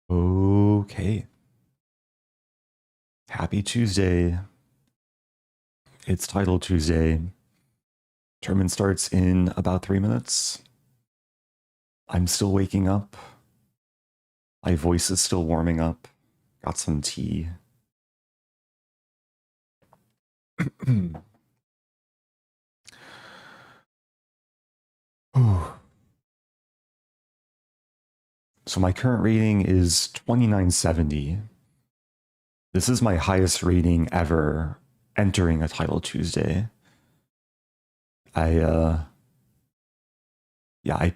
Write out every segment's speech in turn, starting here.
Okay. Happy Tuesday. It's Title Tuesday. Tournament starts in about 3 minutes. I'm still waking up. My voice is still warming up. Got some tea. So my current rating is 2970. This is my highest rating ever entering a Title Tuesday. I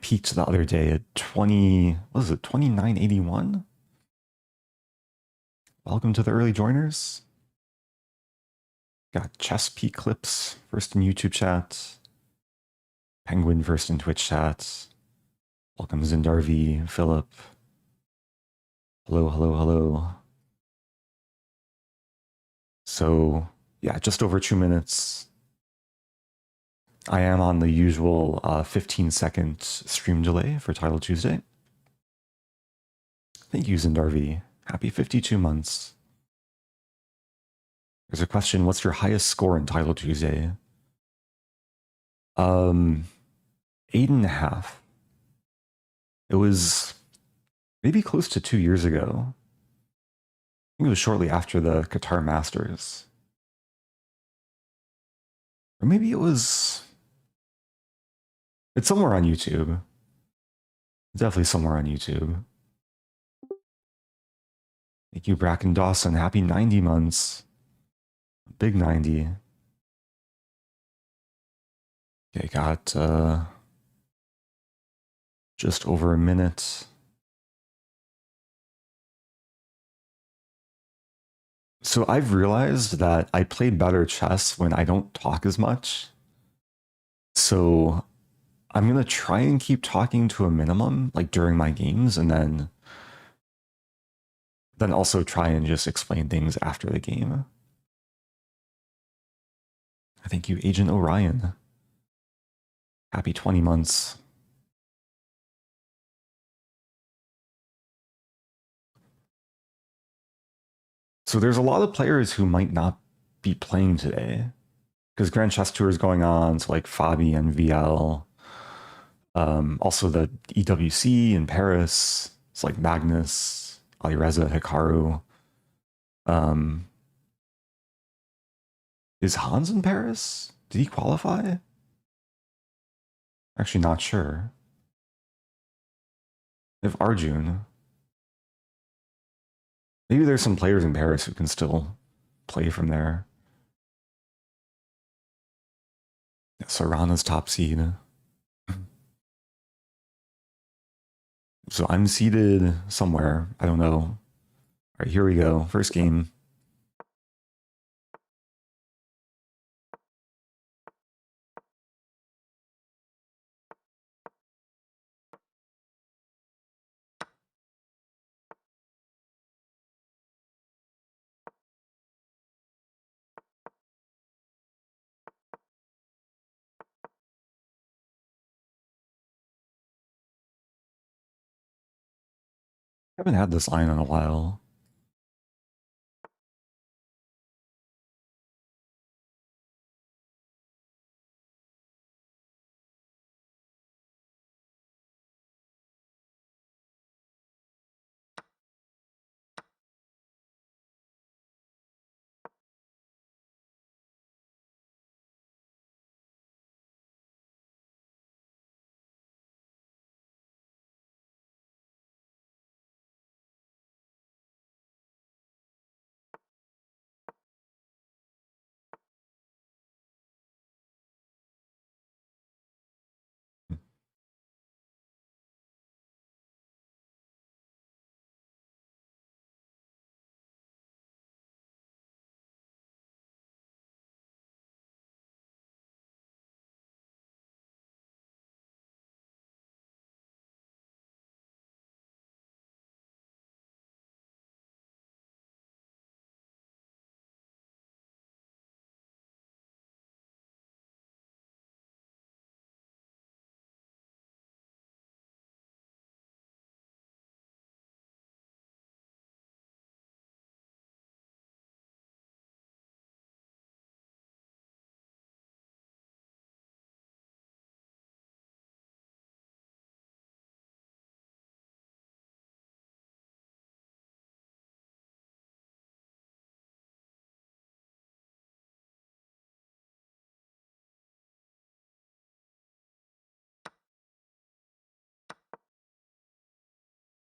peaked the other day at 2981? Welcome to the early joiners. Got Chess P Clips first in YouTube chat. Penguin first in Twitch chat. Welcome Zindarvi, Philip. Hello. So, yeah, just over 2 minutes. I am on the usual 15-second stream delay for Title Tuesday. Thank you, Zindarvi. Happy 52 months. There's a question, what's your highest score in Title Tuesday? 8.5. It was maybe close to 2 years ago. I think it was shortly after the Qatar Masters. Or maybe it was... It's somewhere on YouTube. Definitely somewhere on YouTube. Thank you, Bracken Dawson. Happy 90 months. Big 90. Okay, got just over a minute. So I've realized that I play better chess when I don't talk as much. So I'm going to try and keep talking to a minimum, like during my games, and then also try and just explain things after the game. Thank you, Agent Orion. Happy 20 months. So there's a lot of players who might not be playing today because Grand Chess Tour is going on. So like Fabi and VL, also the EWC in Paris. It's like Magnus, Ali Reza, Hikaru. Is Hans in Paris? Did he qualify? Actually, not sure. If Arjun. Maybe there's some players in Paris who can still play from there. Yeah, Sarana's top seed. So I'm seated somewhere. I don't know. All right, here we go. First game. I haven't had this line in a while.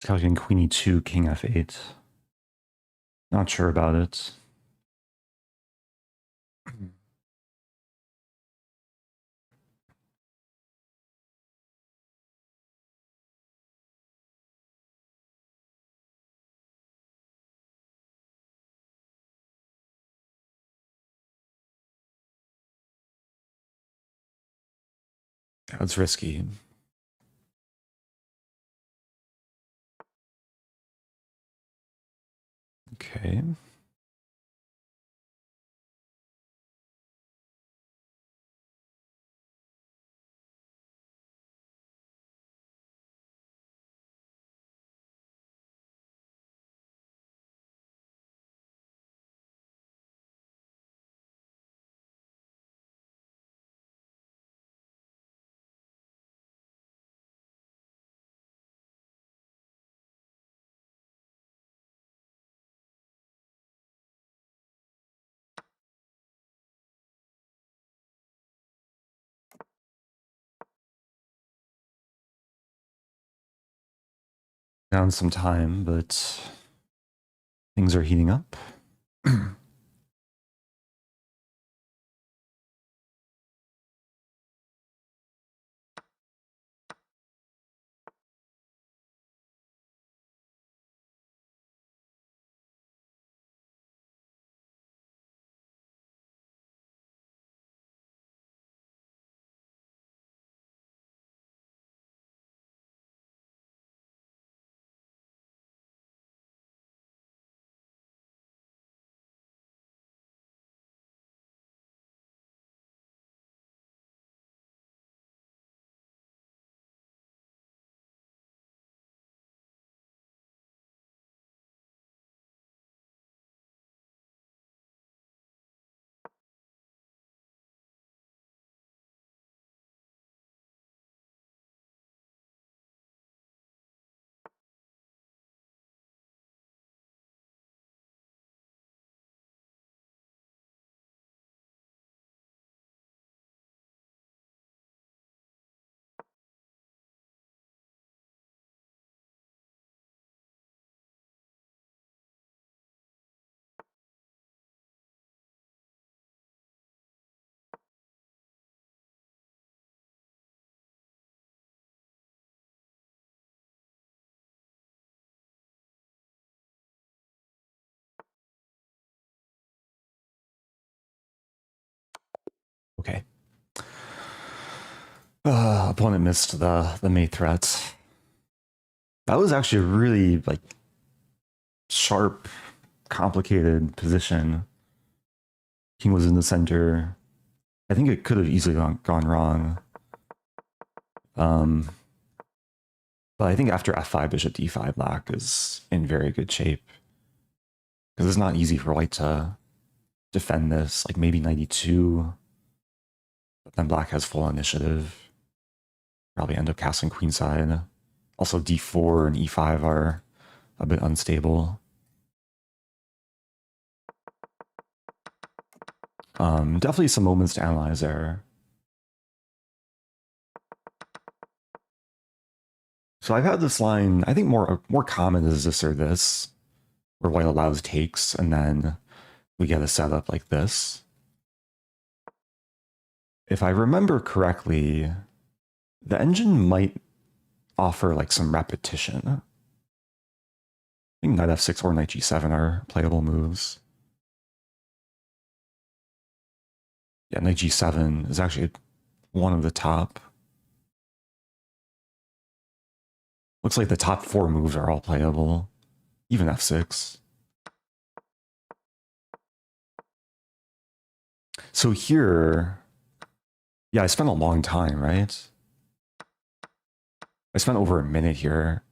Calculating queen e2, king f8. Not sure about it. That's risky. Okay. Down some time, but things are heating up. Okay. Opponent missed the mate threat. That was actually a really like sharp, complicated position. King was in the center. I think it could have easily gone wrong. But I think after f5, bishop d5, black is in very good shape. Because it's not easy for white to defend this. Like maybe 92. But then black has full initiative. Probably end up casting queenside. Also d4 and e5 are a bit unstable. Definitely some moments to analyze there. So I've had this line, I think more common is this or this, where white allows takes, and then we get a setup like this. If I remember correctly, the engine might offer like some repetition. I think knight f6 or knight g7 are playable moves. Yeah, knight g7 is actually one of the top. Looks like the top 4 moves are all playable, even f6. So here, yeah, I spent a long time, right? I spent over a minute here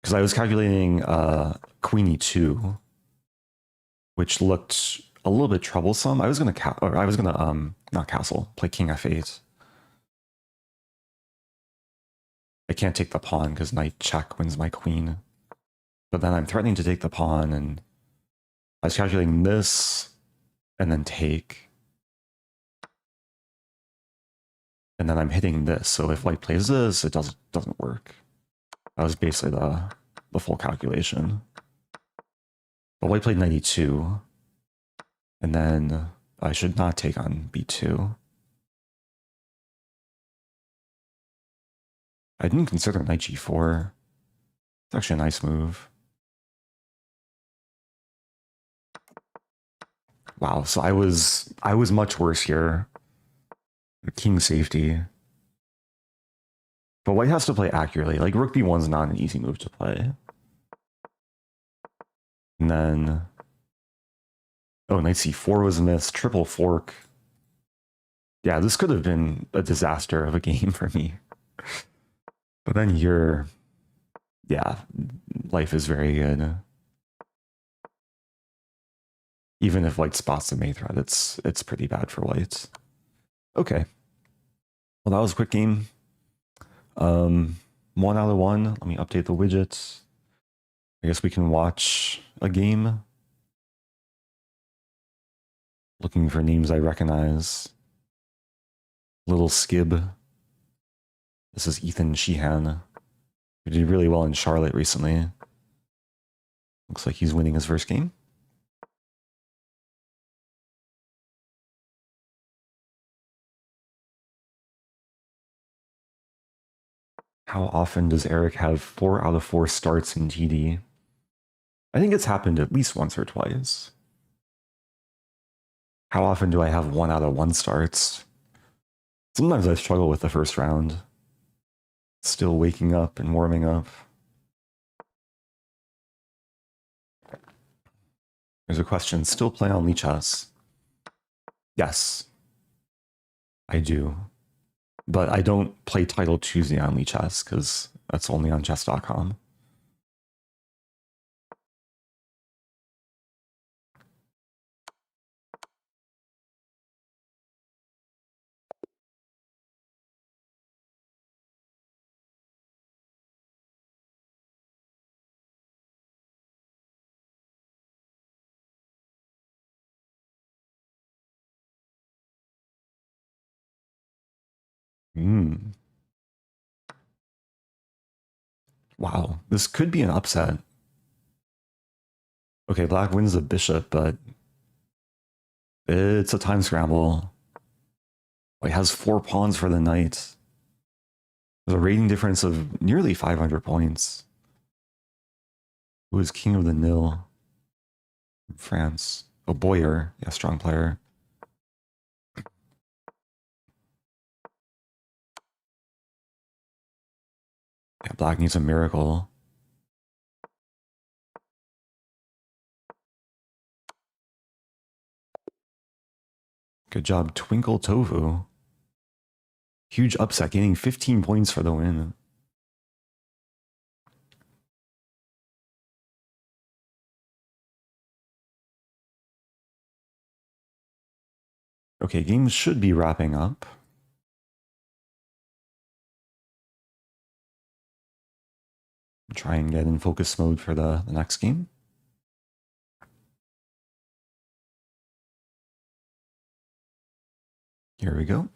because I was calculating queen e2, which looked a little bit troublesome. I was gonna not castle, play king f8. I can't take the pawn because knight check wins my queen. But then I'm threatening to take the pawn, and I was calculating this and then take. And then I'm hitting this, so if white plays this, it doesn't work. That was basically the full calculation. But white played 92. And then I should not take on b2. I didn't consider knight g4. It's actually a nice move. Wow, so I was much worse here. King safety. But white has to play accurately. Like rook b1's not an easy move to play. And then oh, knight c4 was missed, triple fork. Yeah, this could have been a disaster of a game for me. But then here, yeah, life is very good. Even if white spots the mate threat, it's pretty bad for white. Okay. Well, that was a quick game. 1 out of 1. Let me update the widgets. I guess we can watch a game. Looking for names I recognize. Little Skib. This is Ethan Sheehan, who did really well in Charlotte recently. Looks like he's winning his first game. How often does Eric have 4 out of 4 starts in TD? I think it's happened at least once or twice. How often do I have 1 out of 1 starts? Sometimes I struggle with the first round. Still waking up and warming up. There's a question. Still play on Lichess? Yes, I do. But I don't play Title Tuesday on Lichess because that's only on chess.com. Wow, this could be an upset. Okay, black wins the bishop, but it's a time scramble. White has 4 pawns for the knight. There's a rating difference of nearly 500 points. Who is king of the nil? France. Oh, Boyer. Yeah, strong player. Yeah, black needs a miracle. Good job, Twinkle Tofu. Huge upset, gaining 15 points for the win. Okay, games should be wrapping up. Try and get in focus mode for the next game. Here we go.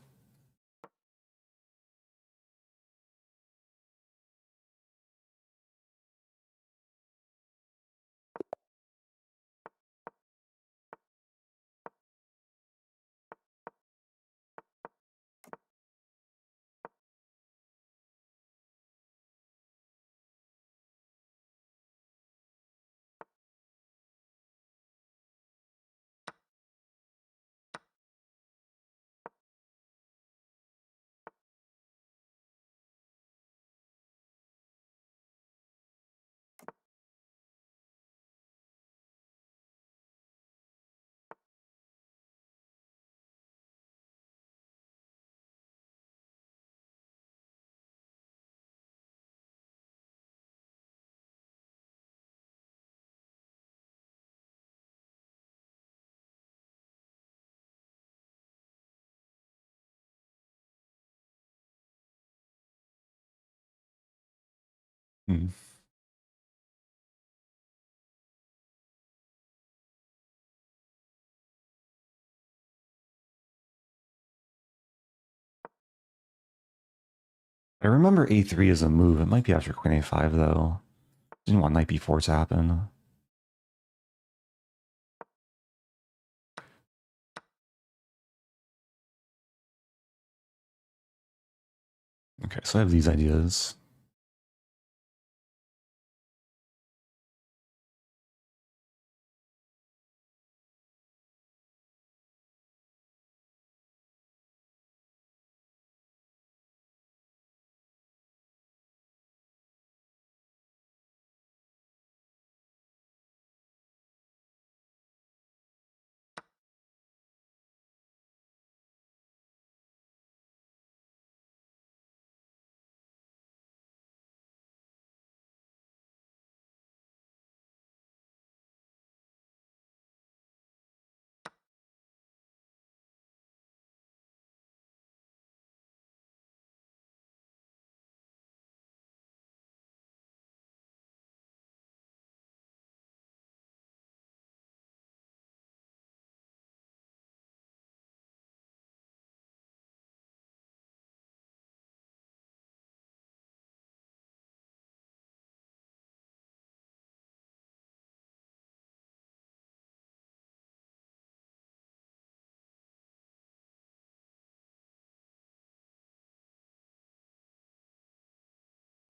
Hmm. I remember a3 as a move. It might be after queen a5, though. Didn't want knight b4 to happen. Okay, so I have these ideas.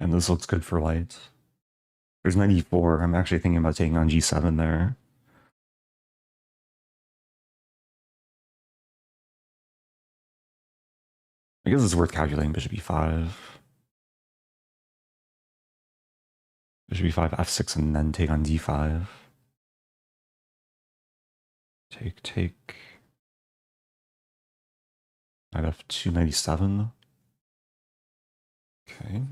And this looks good for white. There's knight e4. I'm actually thinking about taking on g7 there. I guess it's worth calculating bishop e5. Bishop e5, f6, and then take on d5. Take. Knight f2, knight e7. Okay.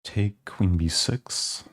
Take queen b6.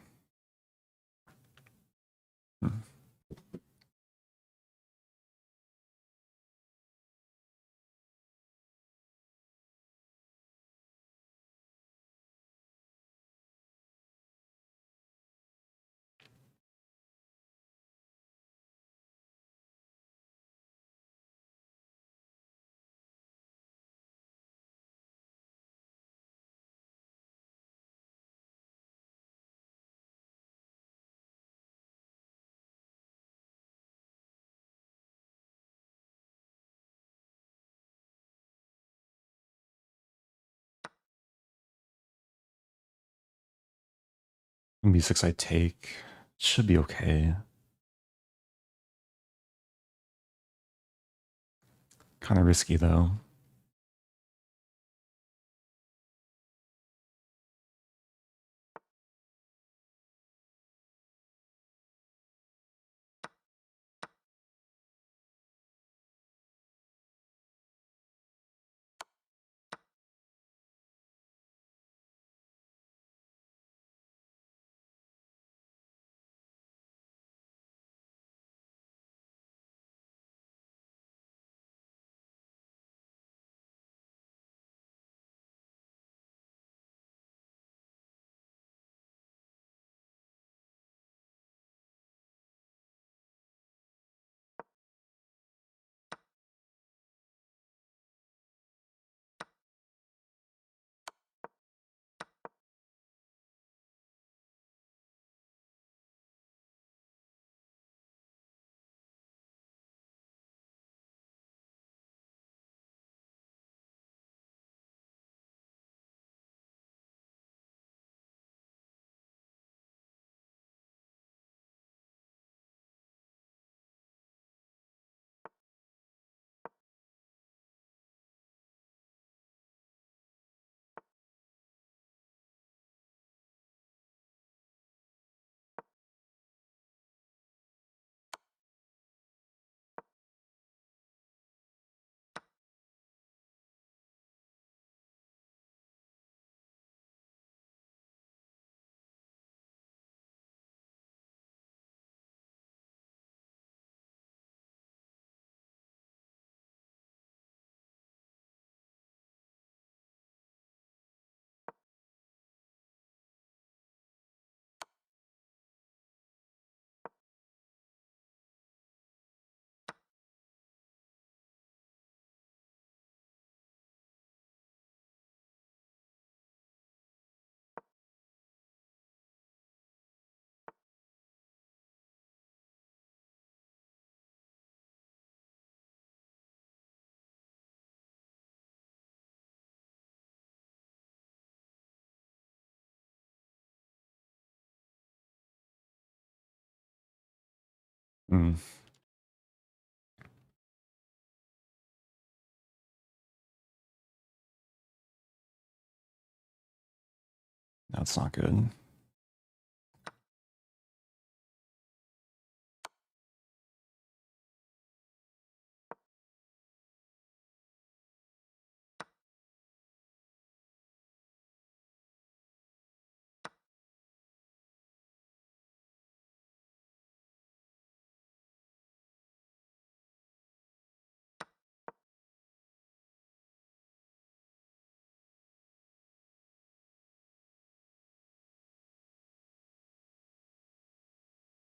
Queen b6 I take. Should be okay. Kind of risky though. Mm. That's not good.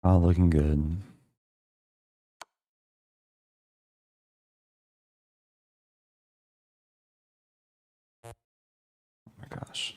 Oh, looking good. Oh my gosh.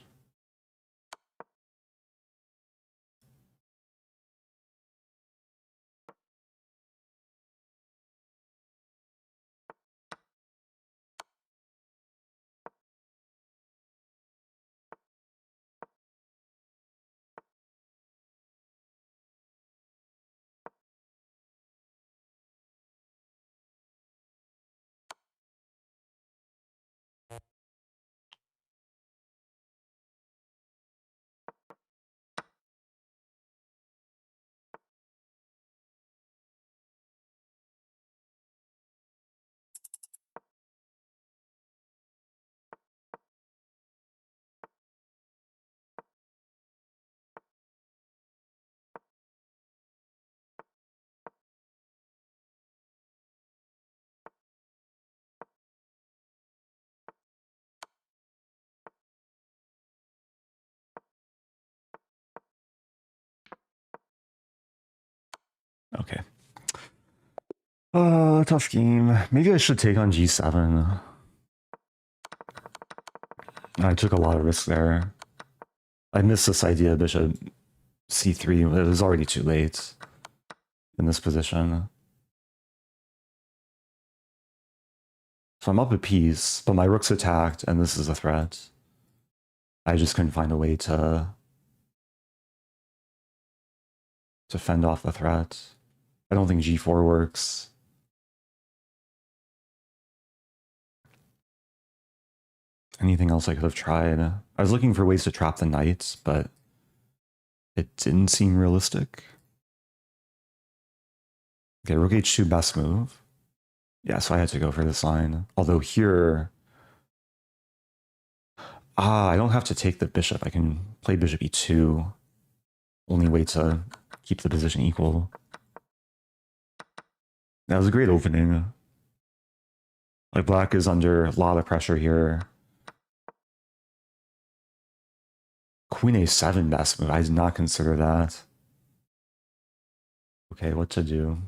Okay. Tough game. Maybe I should take on G7. I took a lot of risk there. I missed this idea, bishop C3. It was already too late in this position. So I'm up a piece, but my rook's attacked, and this is a threat. I just couldn't find a way to fend off the threat. I don't think G4 works. Anything else I could have tried? I was looking for ways to trap the knights, but it didn't seem realistic. Okay, rook h2, best move. Yeah, so I had to go for this line. Although here... I don't have to take the bishop. I can play bishop e2. Only way to keep the position equal. That was a great opening. Like, black is under a lot of pressure here. Queen a7 best move. I did not consider that. Okay, what to do?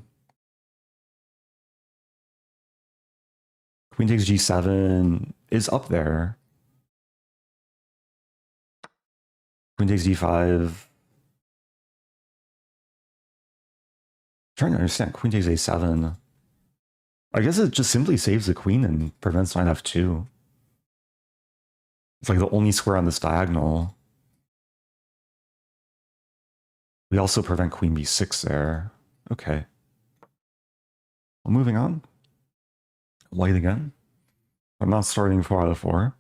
Queen takes g7 is up there. Queen takes d5. I'm trying to understand. Queen takes a7. I guess it just simply saves the queen and prevents knight f2. It's like the only square on this diagonal. We also prevent queen b6 there. Okay. Well, moving on. White again. I'm not starting 4 out of 4.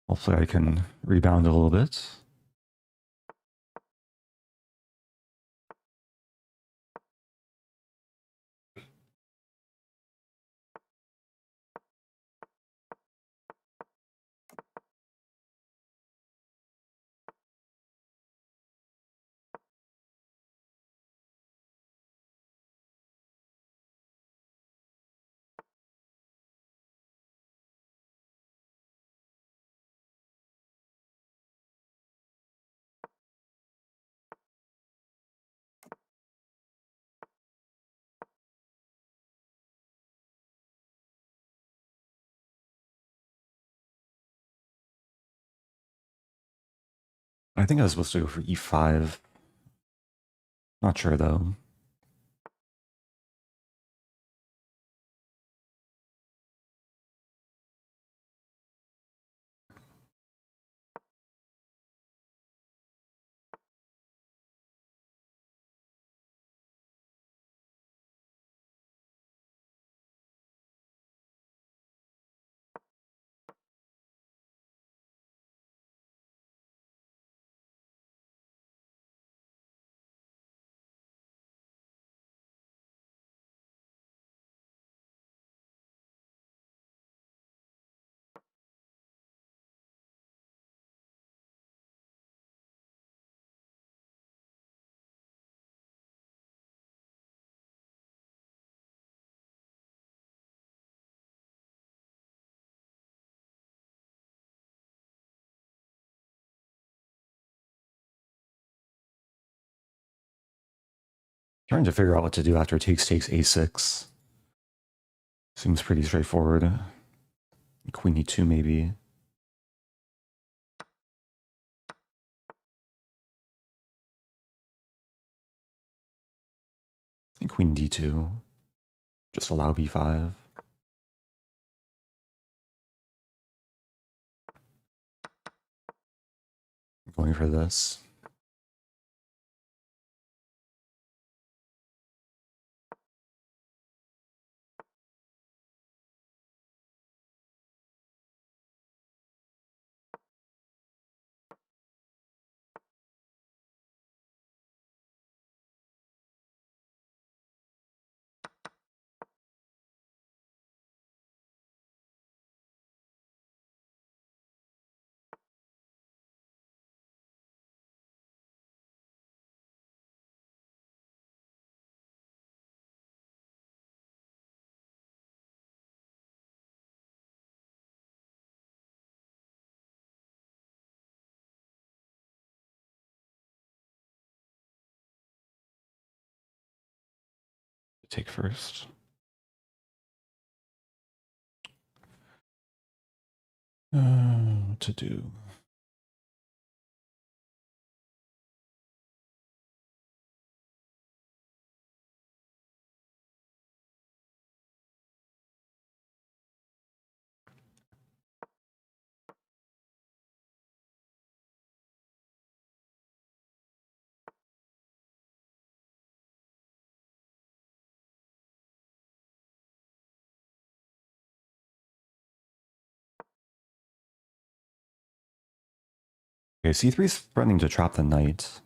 Hopefully I can rebound a little bit. I think I was supposed to go for e5. Not sure though. Trying to figure out what to do after takes a6. Seems pretty straightforward. Queen e2 maybe. And queen d2. Just allow b5. Going for this. Take first. What to do? Okay, c3 is threatening to trap the knight.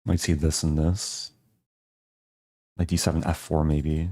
Might see this and this. Like d7, f4 maybe.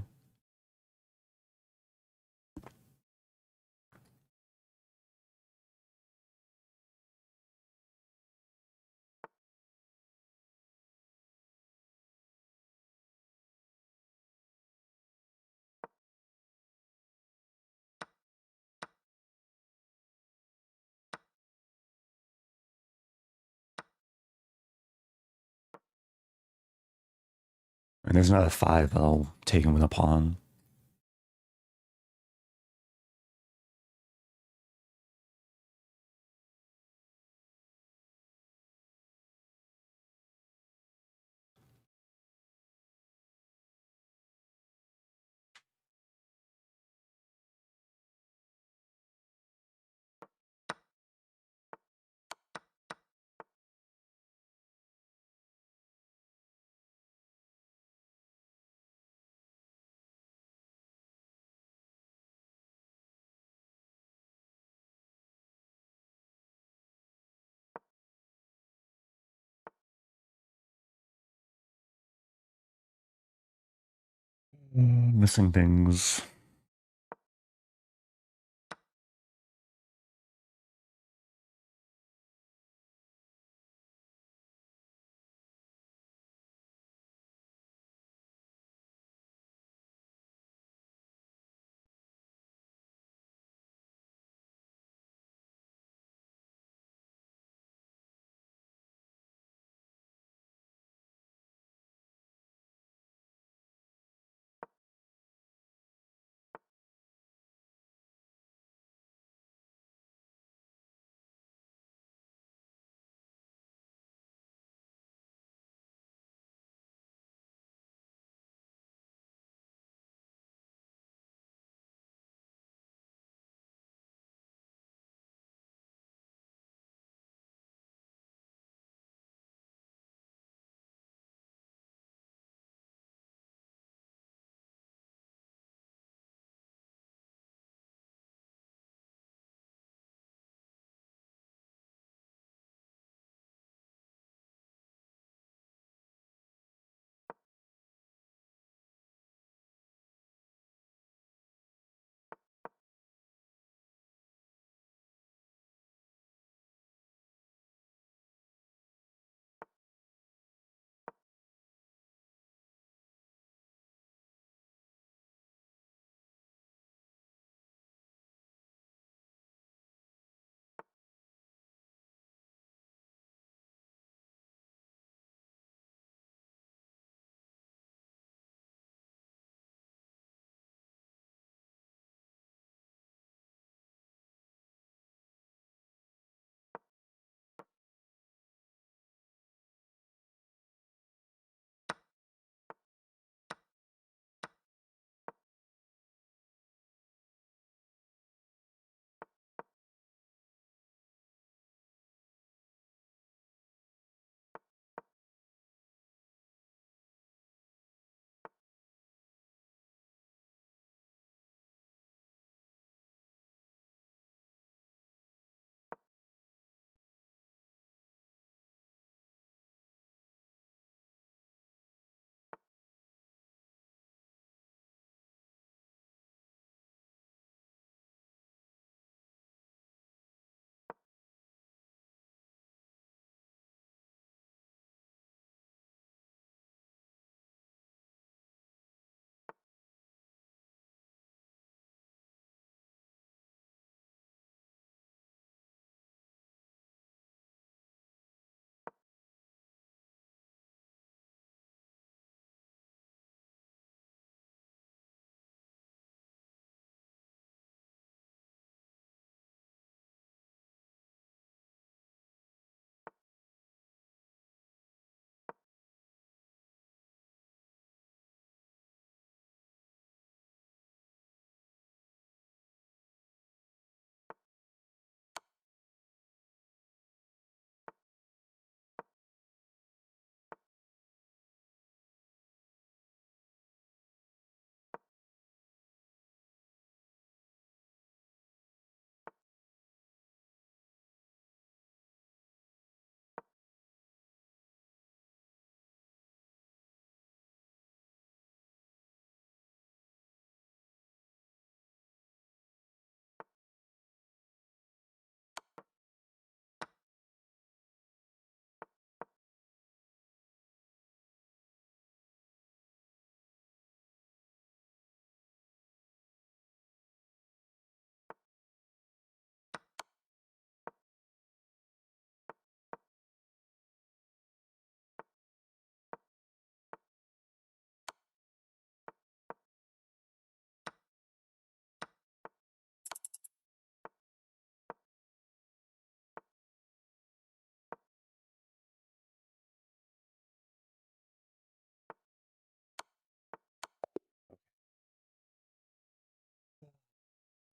And there's another 5 that I'll take him with a pawn. Missing things.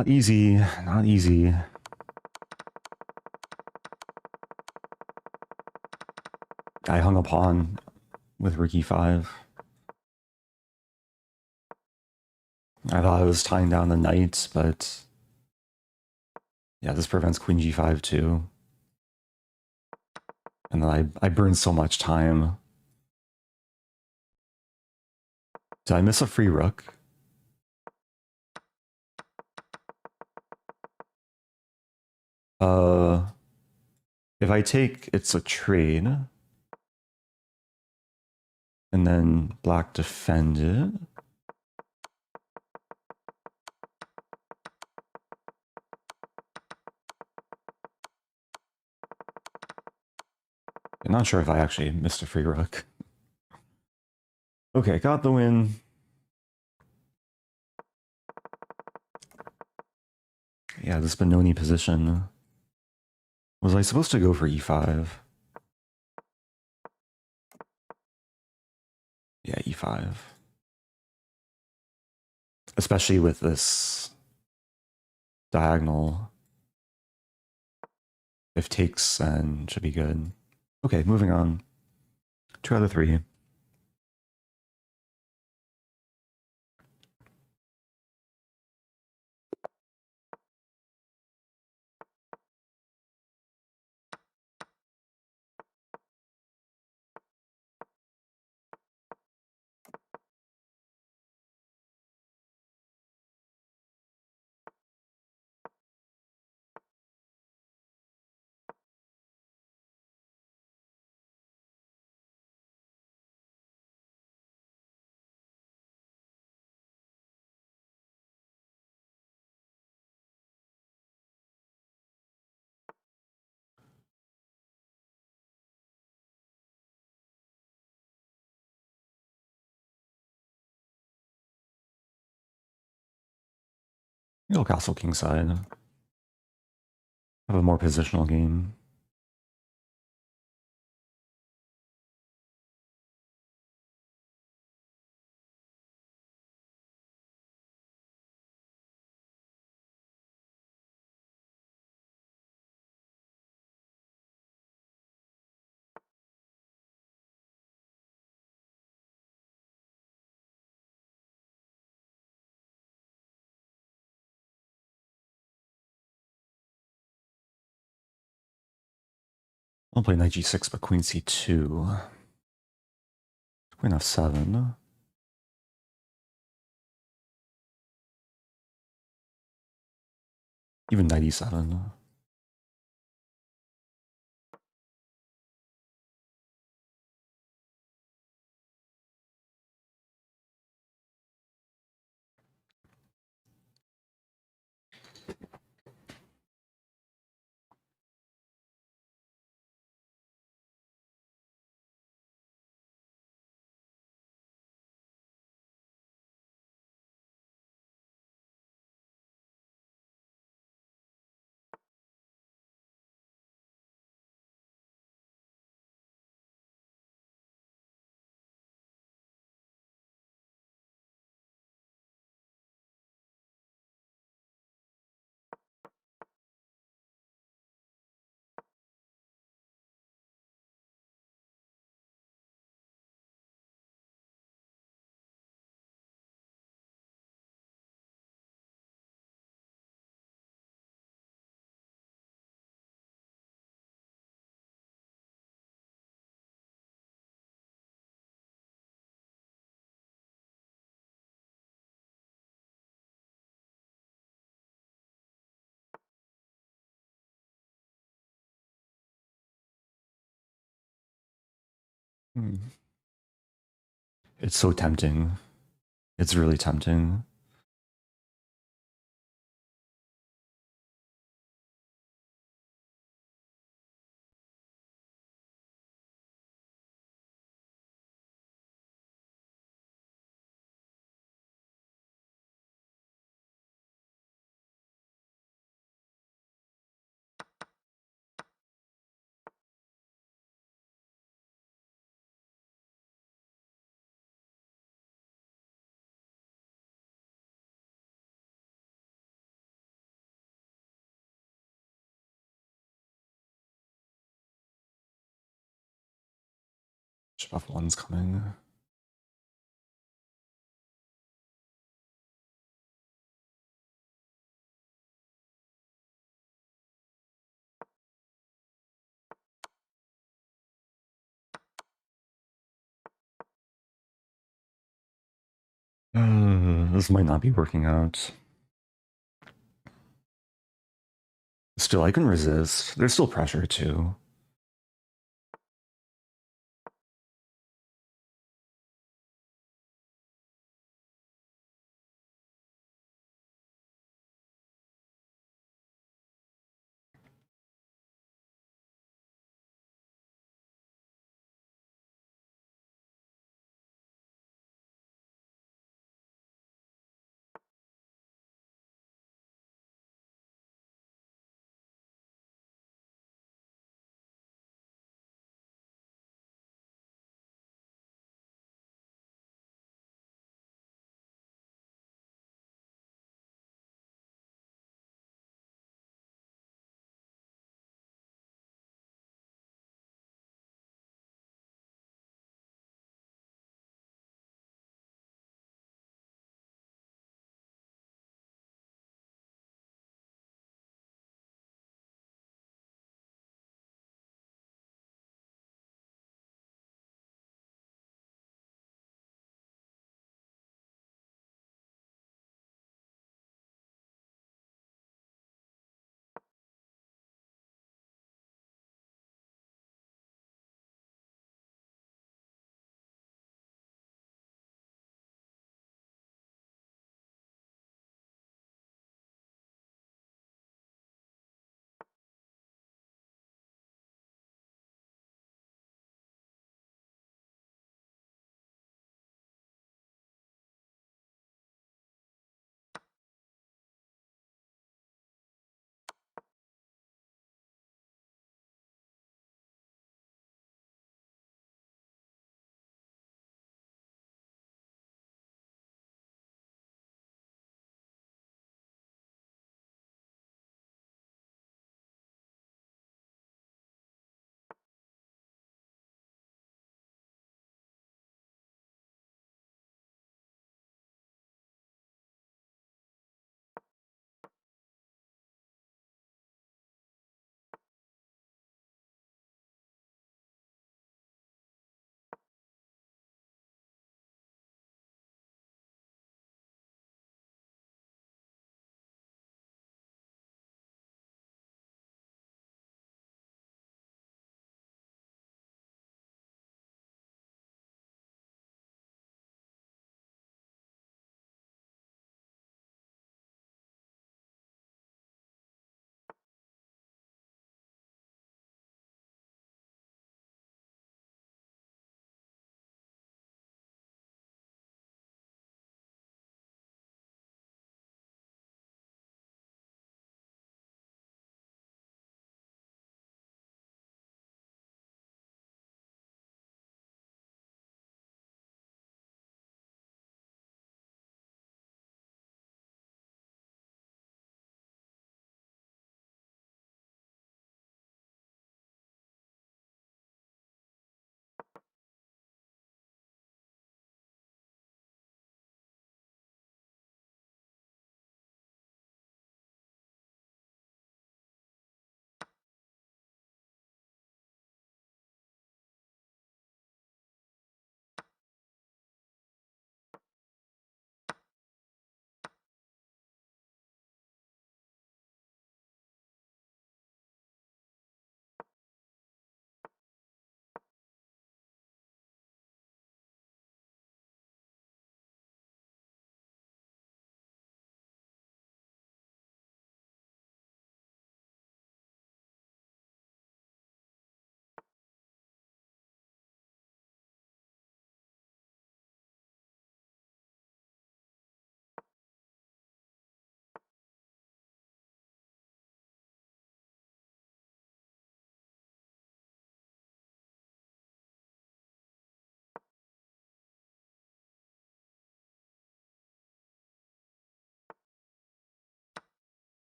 Not easy, not easy. I hung a pawn with rook e5. I thought I was tying down the knight, but yeah, this prevents queen g5 too. And then I burned so much time. Did I miss a free rook? If I take, it's a trade. And then black defended. I'm not sure if I actually missed a free rook. Okay, got the win. Yeah, this Benoni position. Was I supposed to go for e5? Yeah, e5. Especially with this diagonal. If takes, then should be good. Okay, moving on. 2 out of 3. Go castle kingside. Have a more positional game. I'll play knight g6, but queen c2. Queen f7. Even knight e7. It's so tempting. It's really tempting. Bishop f1's coming. This might not be working out. Still, I can resist. There's still pressure, too.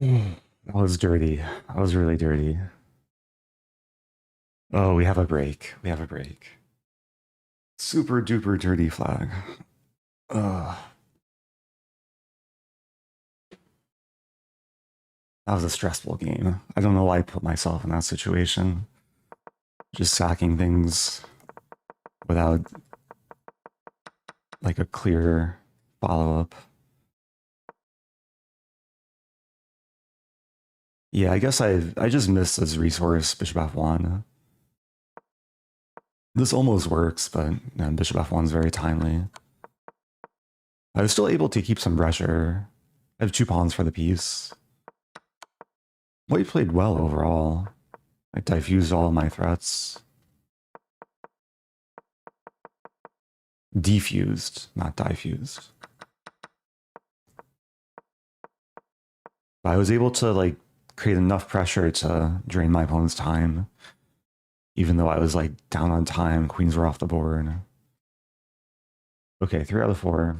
That was dirty. That was really dirty. Oh, we have a break. We have a break. Super duper dirty flag. Ugh. That was a stressful game. I don't know why I put myself in that situation. Just sacking things without like a clear follow-up. Yeah, I guess I just missed this resource, Bishop F1. This almost works, but Bishop F1 is very timely. I was still able to keep some pressure. I have 2 pawns for the piece. White played well overall. I diffused all of my threats. Defused, not diffused. But I was able to like create enough pressure to drain my opponent's time, even though I was like down on time. Queens were off the board. Okay, 3 out of 4.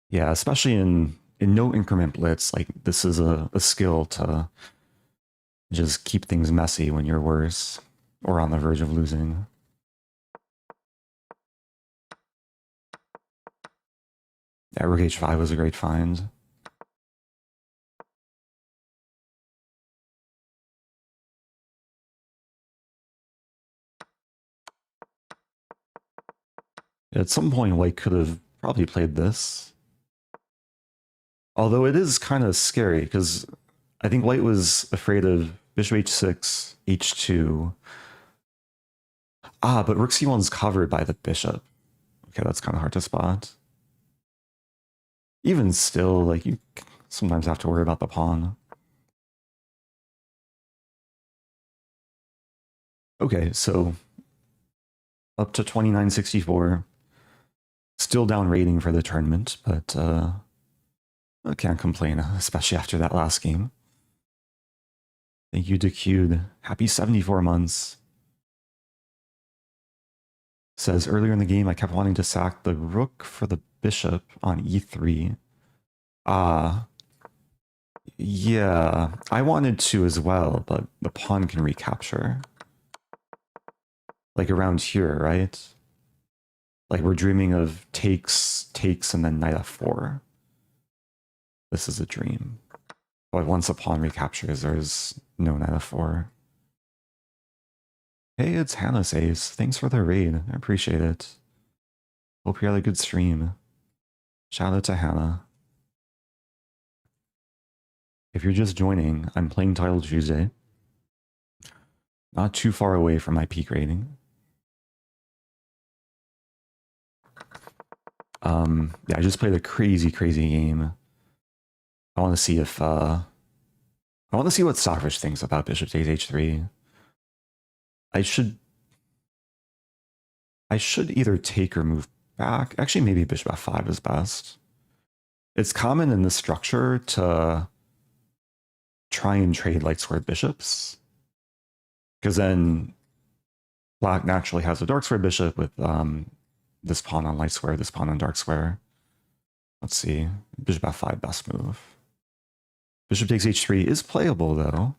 Yeah, especially in no increment blitz, like this is a skill to just keep things messy when you're worse or on the verge of losing. Yeah, Rook H5 was a great find. At some point, White could have probably played this. Although it is kind of scary, because I think White was afraid of Bishop H6, H2. Ah, but Rook C1's covered by the bishop. Okay, that's kind of hard to spot. Even still, like, you sometimes have to worry about the pawn. Okay, so up to 2964. Still down rating for the tournament, but I can't complain, especially after that last game. Thank you, DeCued. Happy 74 months. Says, earlier in the game, I kept wanting to sack the rook for the bishop on e3. Yeah, I wanted to as well, but the pawn can recapture. Like around here, right? Like we're dreaming of takes, and then knight f4. This is a dream. But once a pawn recaptures, there's no knight f4. Hey, it's Hannah's Ace. Thanks for the raid. I appreciate it. Hope you had a good stream. Shout out to Hannah. If you're just joining, I'm playing Title Tuesday. Not too far away from my peak rating. Yeah, I just played a crazy game. I want to see if I want to see what Savage thinks about Bishop takes h3. I should either take or move back. Actually, maybe Bishop f5 is best. It's common in this structure to try and trade light square bishops, because then Black naturally has a dark square bishop with this pawn on light square, this pawn on dark square. Let's see. Bishop f5, best move. Bishop takes h3 is playable, though.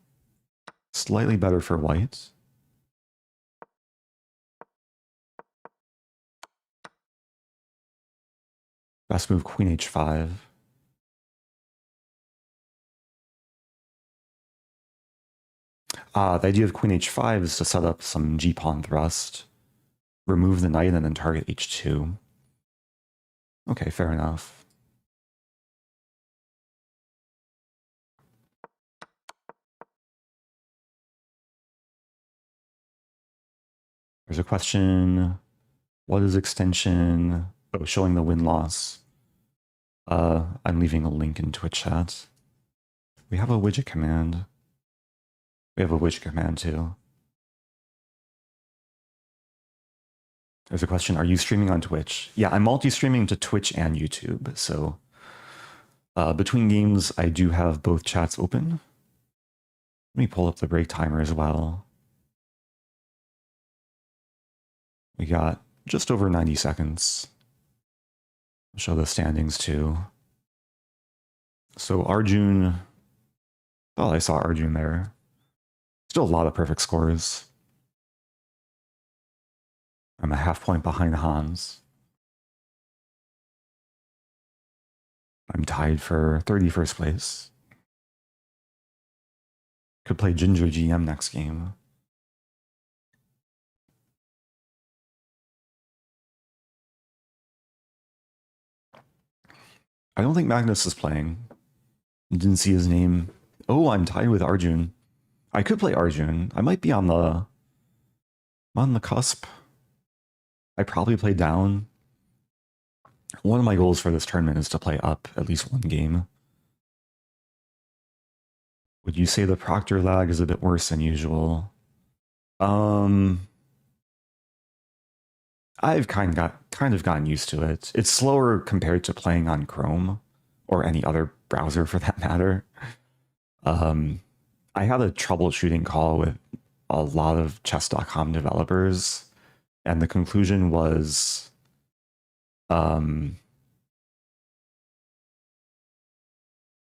Slightly better for white. Best move, queen h5. The idea of queen h5 is to set up some g-pawn thrust, remove the knight, and then target h2. Okay, fair enough. There's a question. What is extension? Oh, showing the win-loss. I'm leaving a link in Twitch chat. We have a widget command. We have a widget command too. There's a question, are you streaming on Twitch? Yeah, I'm multi-streaming to Twitch and YouTube, so between games, I do have both chats open. Let me pull up the break timer as well. We got just over 90 seconds. I'll show the standings too. So Arjun, oh, I saw Arjun there. Still a lot of perfect scores. I'm a half point behind Hans. I'm tied for 31st place. Could play Ginger GM next game. I don't think Magnus is playing. Didn't see his name. Oh, I'm tied with Arjun. I could play Arjun. I might be on the cusp. I probably play down. One of my goals for this tournament is to play up at least one game. Would you say the Proctor lag is a bit worse than usual? I've kind of gotten used to it. It's slower compared to playing on Chrome or any other browser for that matter. I had a troubleshooting call with a lot of chess.com developers, and the conclusion was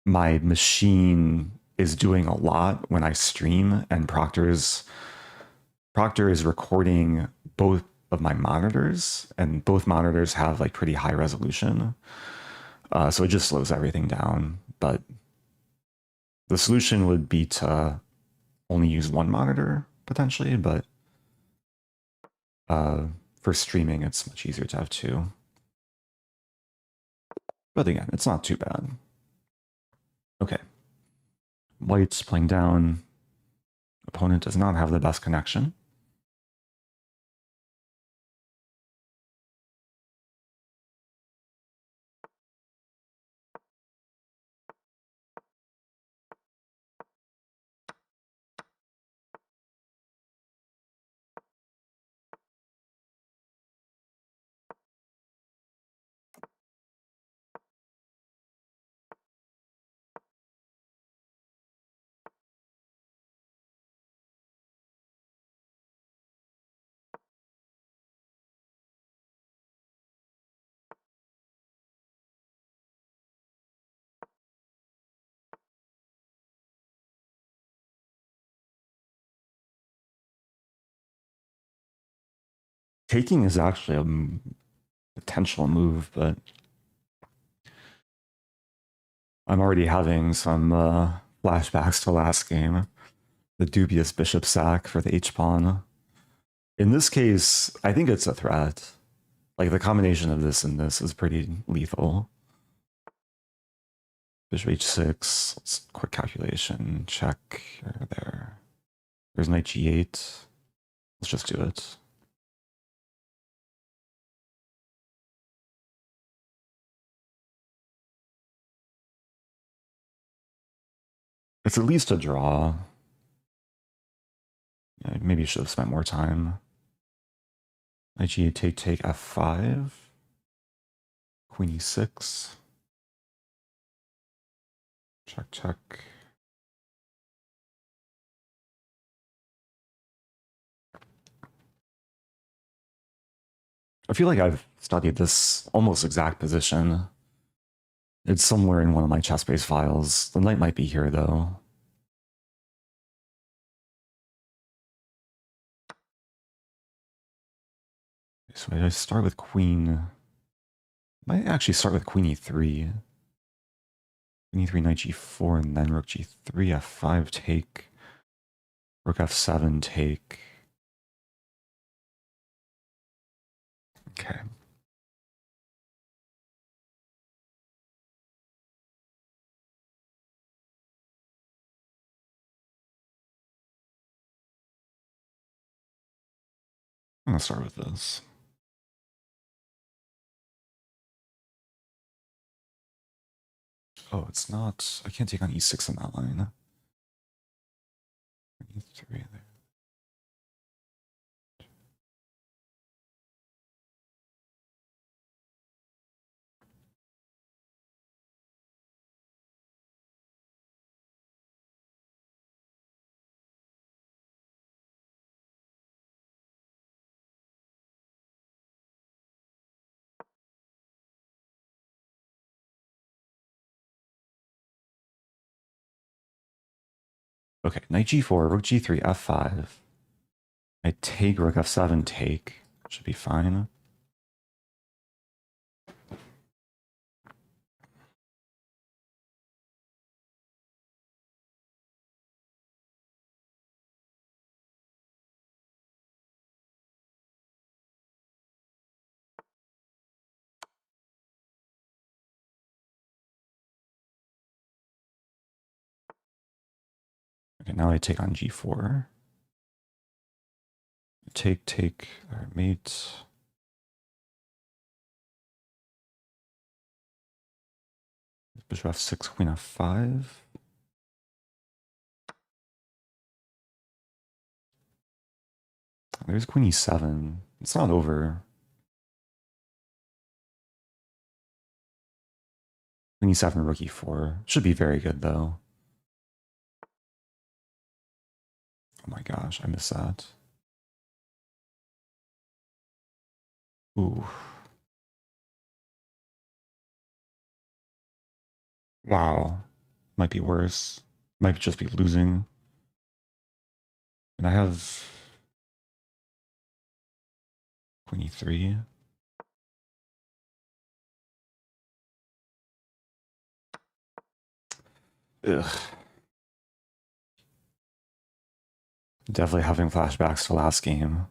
my machine is doing a lot when I stream, and Proctor is recording both of my monitors, and both monitors have like pretty high resolution. So it just slows everything down. But the solution would be to only use one monitor potentially, but for streaming, it's much easier to have two. But again, it's not too bad. Okay. White's playing down. Opponent does not have the best connection. Taking is actually a potential move, but I'm already having some flashbacks to last game. The dubious bishop sack for the h-pawn. In this case, I think it's a threat. Like, the combination of this and this is pretty lethal. Bishop h6, let's quick calculation, check there. There's knight g8. Let's just do it. It's at least a draw. Yeah, maybe you should have spent more time. Knight g8, take f5. Queen e6. Check, check. I feel like I've studied this almost exact position. It's somewhere in one of my chess-based files. The knight might be here, though. So I start with queen. Might actually start with queen e3. Queen e3, knight g4, and then rook g3, f5, take. Rook f7, take. Okay. I'm gonna start with this. Oh, it's not. I can't take on e6 on that line. E3 there. Okay, knight g4, rook g3, f5. I take rook f7, take. Should be fine. Okay, now I take on g4. Take, all right, mate. Bishop f6, queen f5. There's queen e7. It's not over. Queen e7, rook e4. Should be very good, though. Oh my gosh, I missed that. Ooh. Wow. Might be worse. Might just be losing. And I have queen e3. Ugh. Definitely having flashbacks to last game.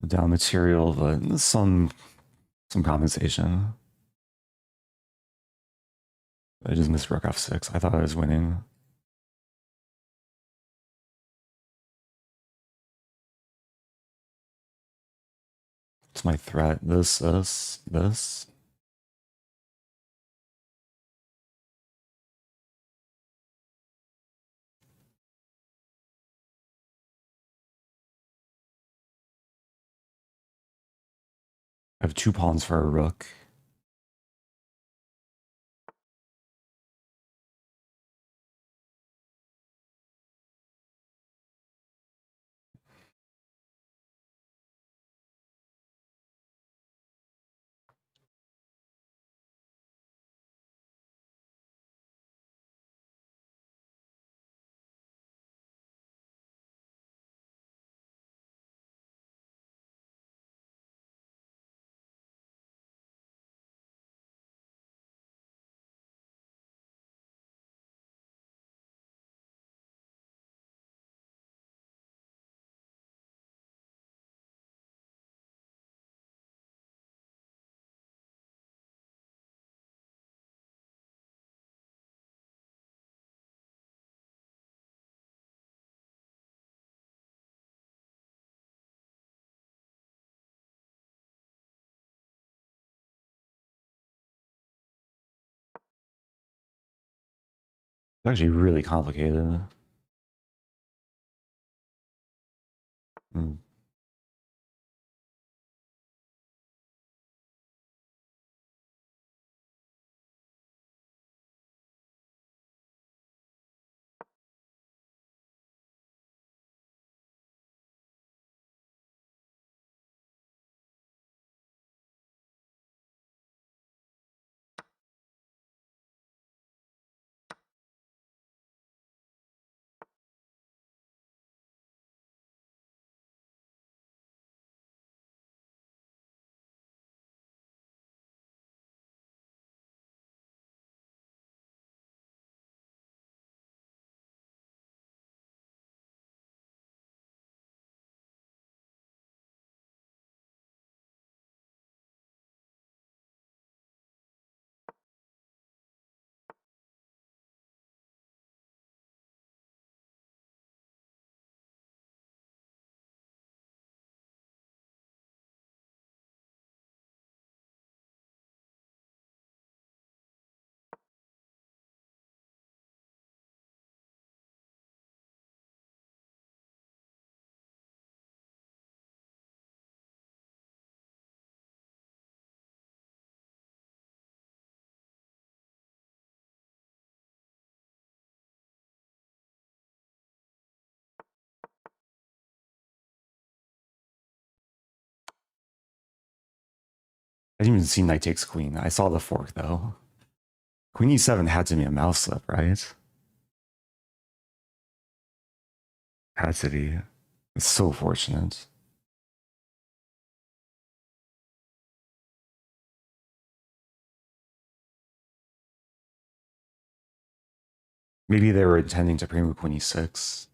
Down material, but some compensation. I just missed rook f6. I thought I was winning. It's my threat. This. I have 2 pawns for a rook. It's actually really complicated. Mm. I didn't even see knight takes queen. I saw the fork, though. Queen e7 had to be a mouse slip, right? Had to be. It's so fortunate. Maybe they were intending to pre-move queen e6.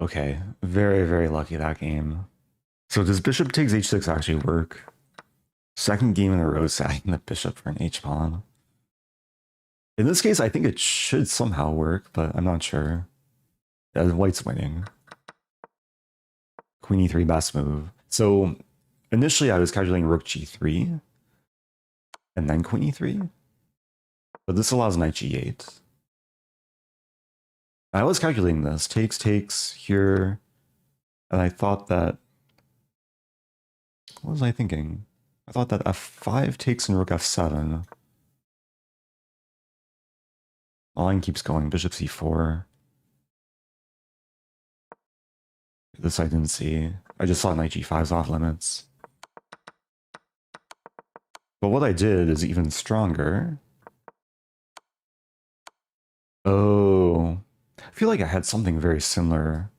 Okay, very, very lucky that game. So does bishop takes h6 actually work? Second game in a row sagging the bishop for an h-pawn. In this case, I think it should somehow work, but I'm not sure. White's winning. Queen e3 best move. So initially I was calculating rook g3 and then queen e3, but this allows knight g8. I was calculating this, takes here, and I thought that, what was I thinking? I thought that f5 takes and rook f7. The line keeps going, bishop c4. This I didn't see. I just saw knight g5's off limits. But what I did is even stronger. Oh, I feel like I had something very similar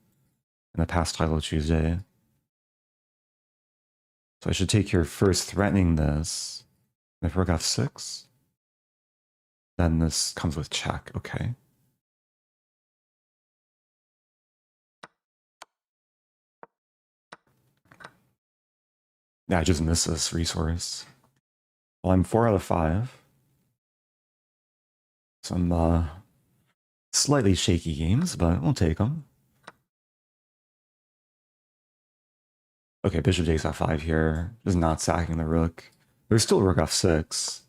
in the past title Tuesday. So I should take here first, threatening this. And if rook f6, then this comes with check. Okay. Yeah, I just missed this resource. Well, I'm 4 out of 5. Some slightly shaky games, but we'll take them. Okay, bishop takes f5 here. Just not sacking the rook. There's still rook f6.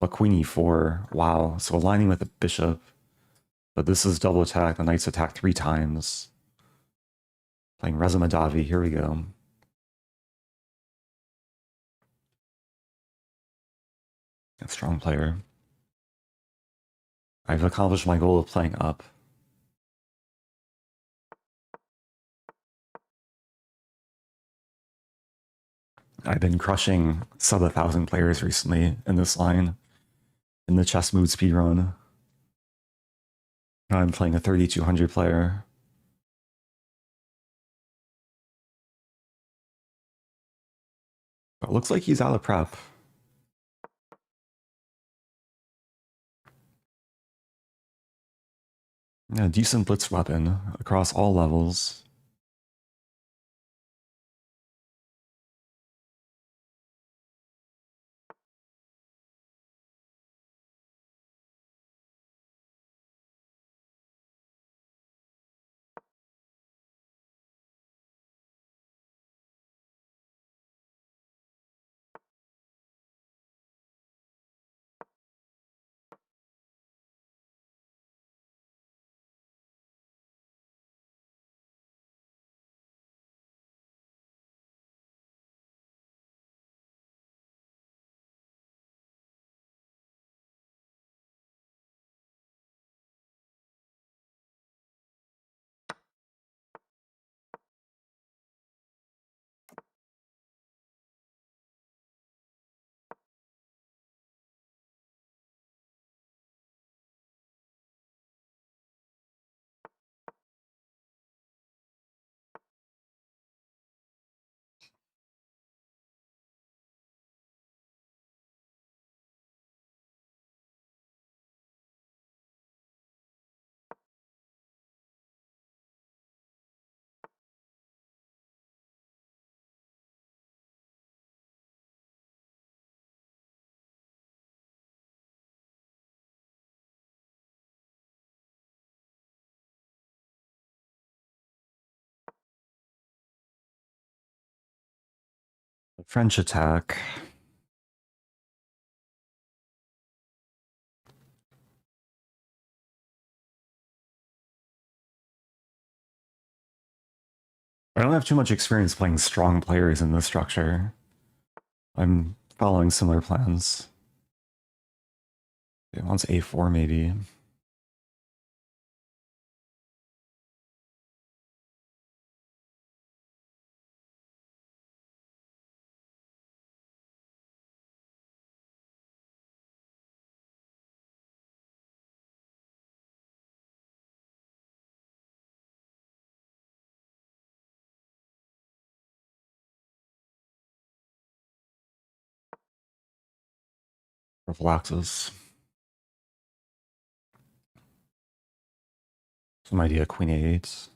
But queen e4. Wow. So aligning with the bishop. But this is double attack. The knight's attacked 3 times. Playing Reza Mahdavi. Here we go. A strong player. I've accomplished my goal of playing up. I've been crushing sub 1,000 players recently in this line. In the chess mood speedrun. Now I'm playing a 3,200 player. But it looks like he's out of prep. Yeah, decent blitz weapon across all levels. The French attack. I don't have too much experience playing strong players in this structure. I'm following similar plans. It wants a4 maybe. Prophylaxis. Some idea, queen a8.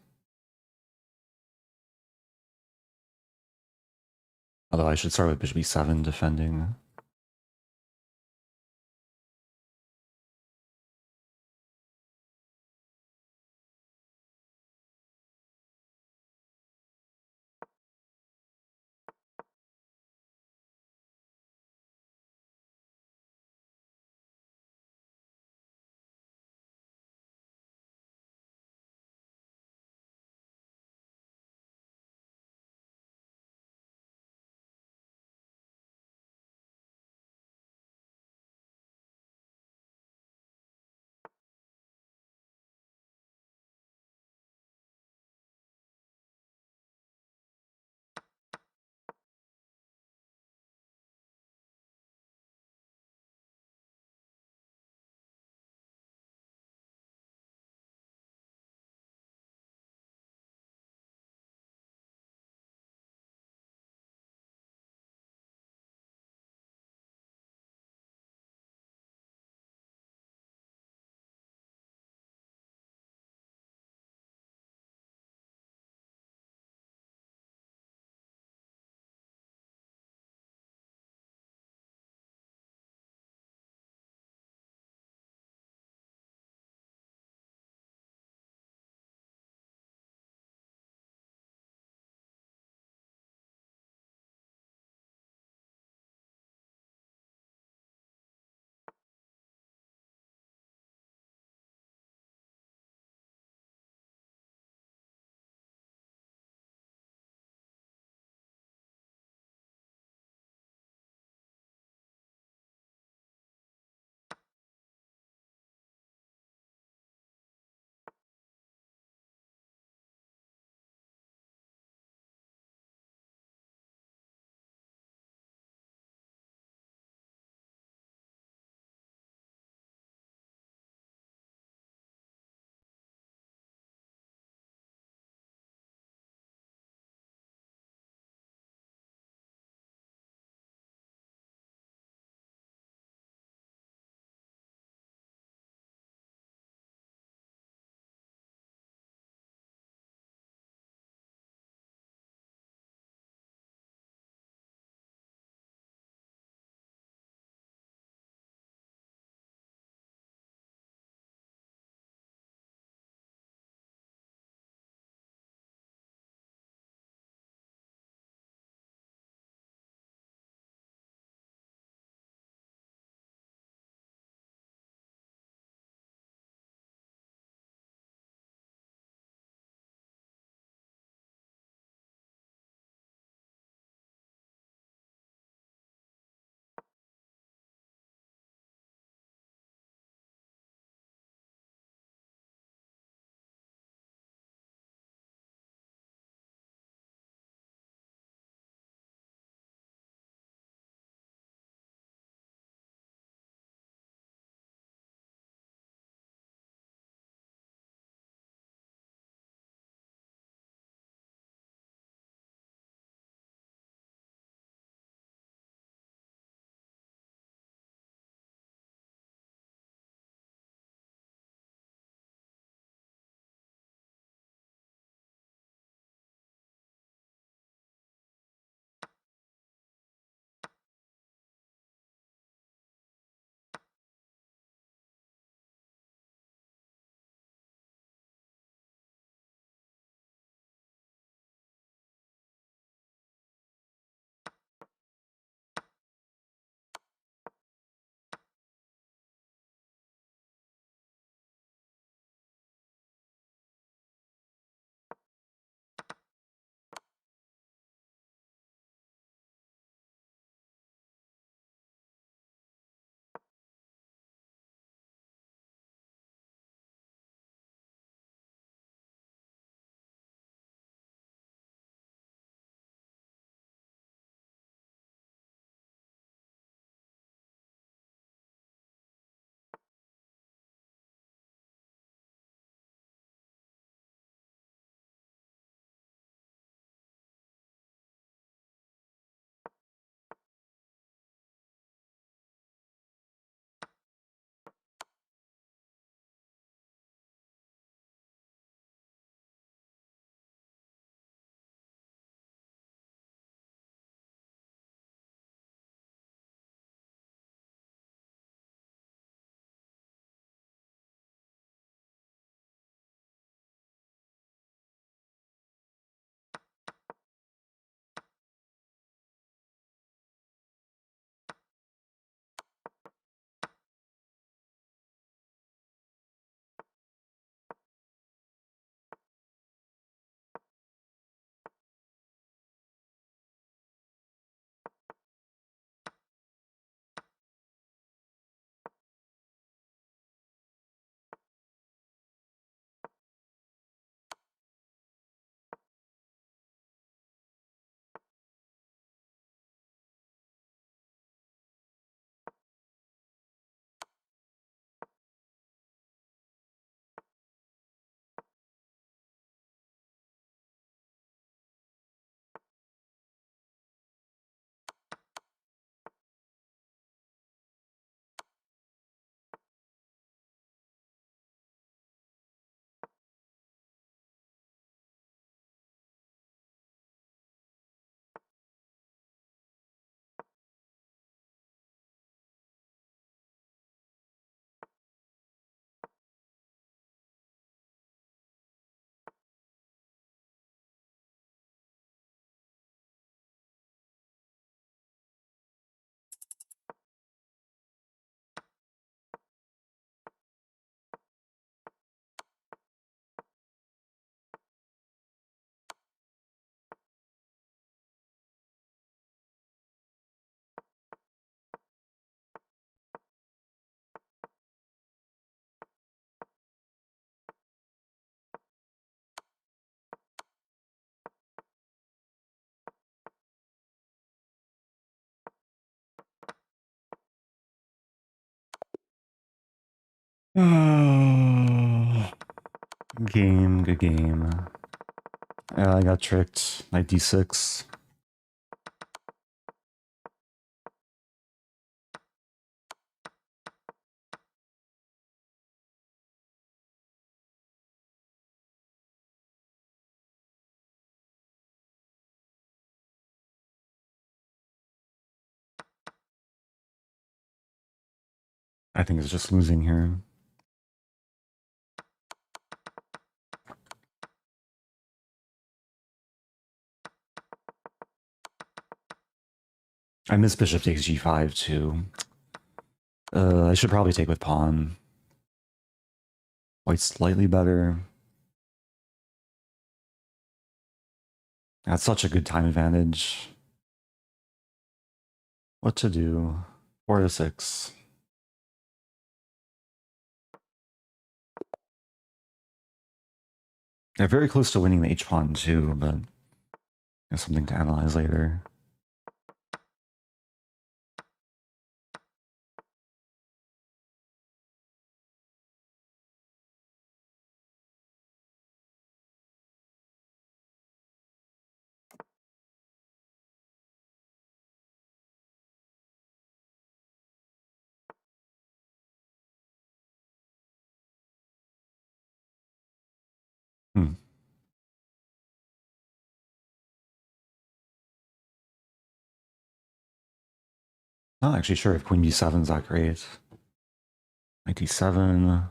Although I should start with bishop e7 defending. Game, good game. I got tricked. Knight d6. I think it's just losing here. I miss bishop takes g5 too. I should probably take with pawn. White's slightly better. That's such a good time advantage. What to do? 4 to 6. They're very close to winning the h-pawn too, but there's something to analyze later. Hmm. Not actually sure if queen b7 is that great. Knight d7.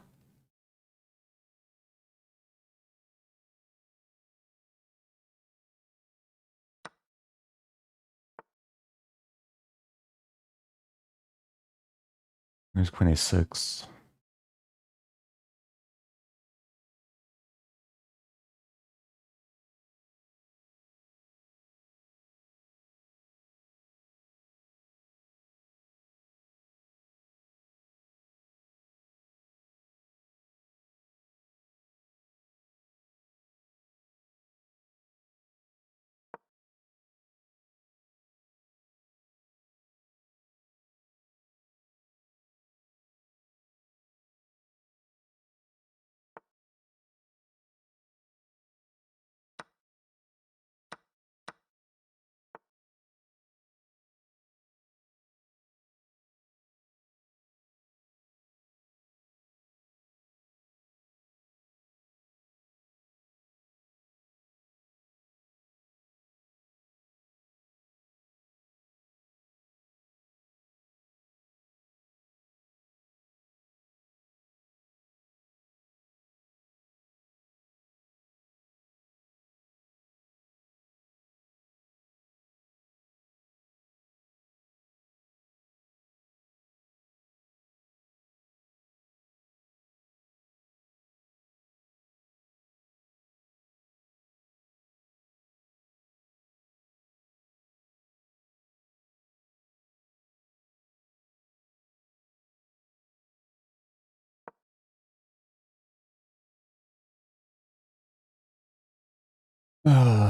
There's queen a6.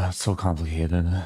It's so complicated.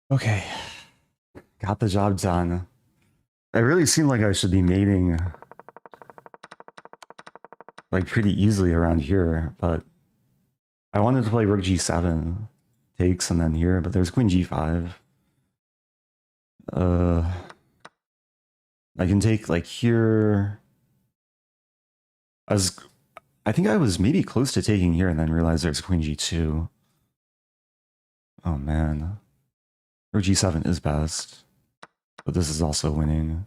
Okay. Got the job done. It really seemed like I should be mating like pretty easily around here, but I wanted to play rook g7 takes and then here, but there's queen g5. I can take like here. I think I was maybe close to taking here and then realized there's queen g2. Oh man. Rook g7 is best, but this is also winning.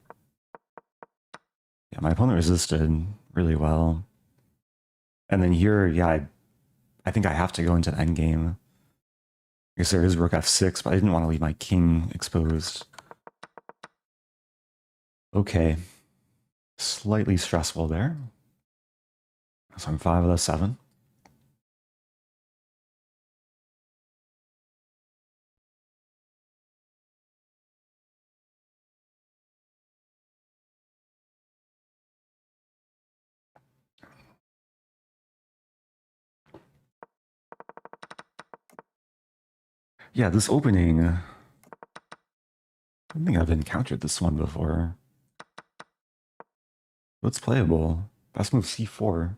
Yeah, my opponent resisted really well. And then here, yeah, I think I have to go into the endgame. I guess there is rook f6, but I didn't want to leave my king exposed. Okay. Slightly stressful there. So I'm 5 out of 7. Yeah, this opening, I don't think I've encountered this one before. But it's playable. Best move c4.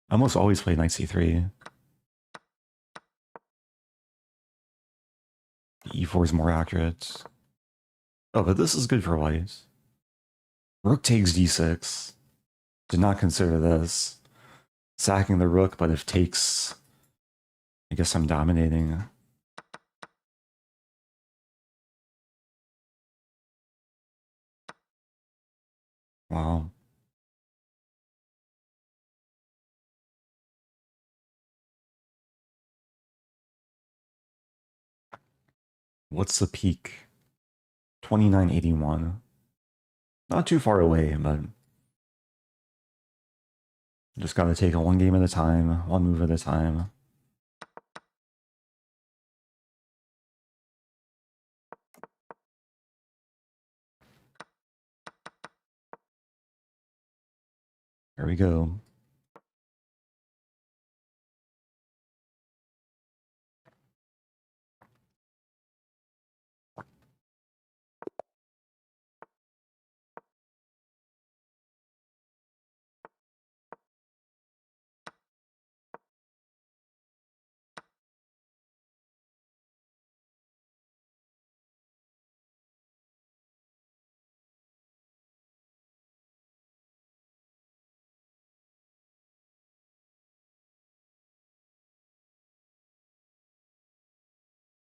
I almost always play knight c3. E4 is more accurate. Oh, but this is good for white. Rook takes d6. Did not consider this. Sacking the rook, but if takes, I guess I'm dominating. Wow. What's the peak? 2981. Not too far away, but just gotta take it one game at a time, one move at a time. Here we go.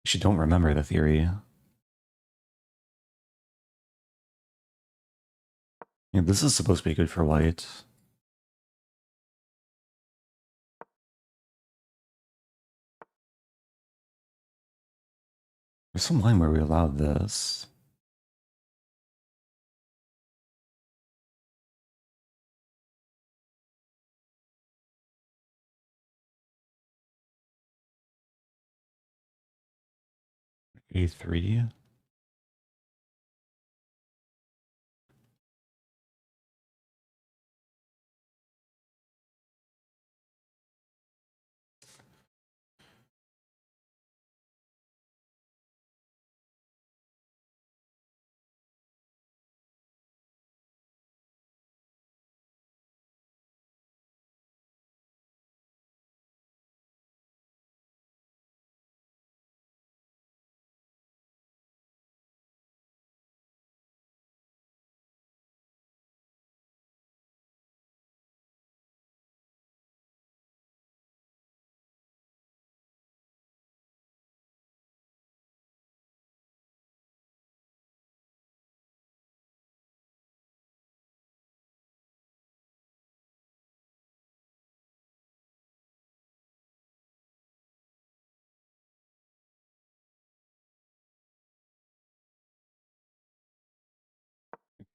Actually, don't remember the theory. Yeah, this is supposed to be good for white. There's some line where we allowed this. A3.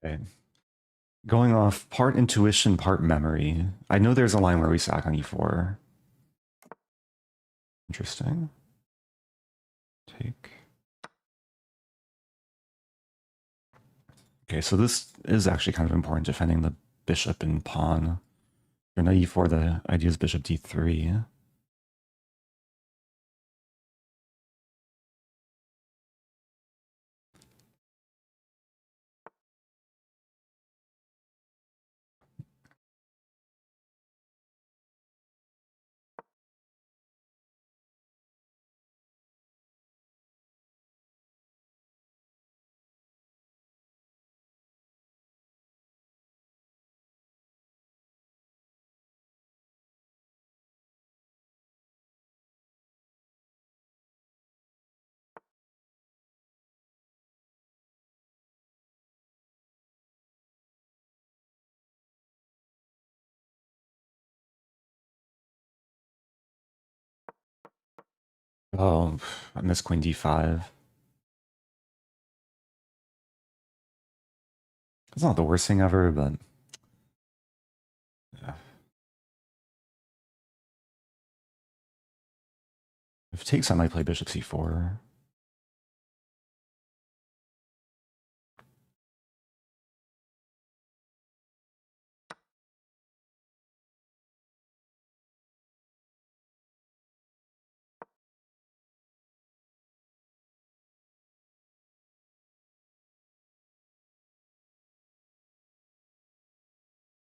Okay. Going off part intuition, part memory. I know there's a line where we sack on e4. Interesting. Take. Okay, so this is actually kind of important, defending the bishop and pawn. Your knight e4, the idea is bishop d3. Oh, I missed queen d5. It's not the worst thing ever, but yeah. If it takes, I might play bishop c4.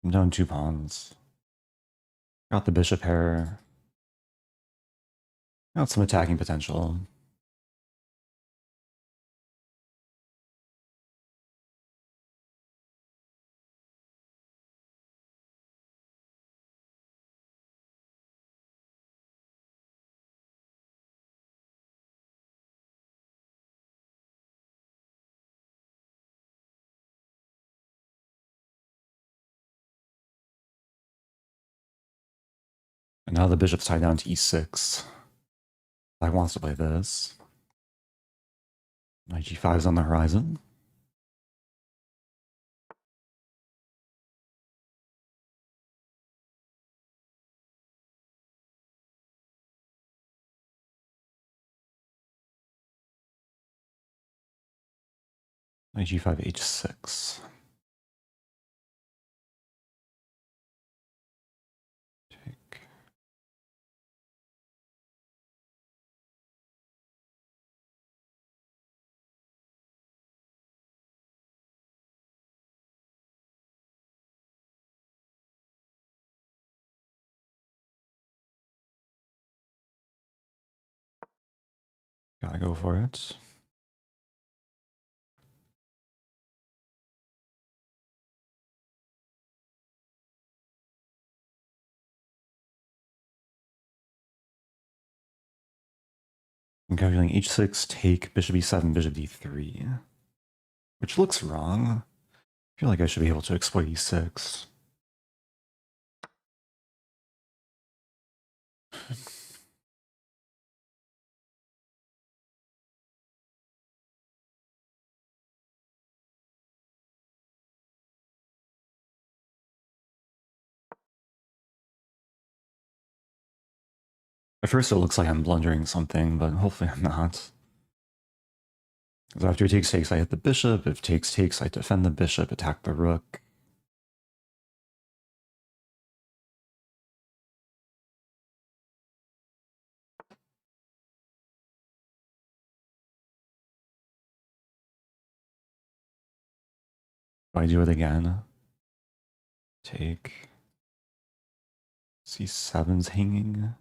I'm down 2 pawns. Got the bishop pair. Got some attacking potential. And now the bishop's tied down to e6. Black wants to play this. Knight g5 is on the horizon. Knight g5, h6. Take. Gotta go for it. I'm calculating h6, take, bishop e7, bishop d3. Which looks wrong. I feel like I should be able to exploit e6. At first it looks like I'm blundering something, but hopefully I'm not. Because after takes takes, I hit the bishop. If takes takes, I defend the bishop, attack the rook. Do I do it again? Take. C7's hanging.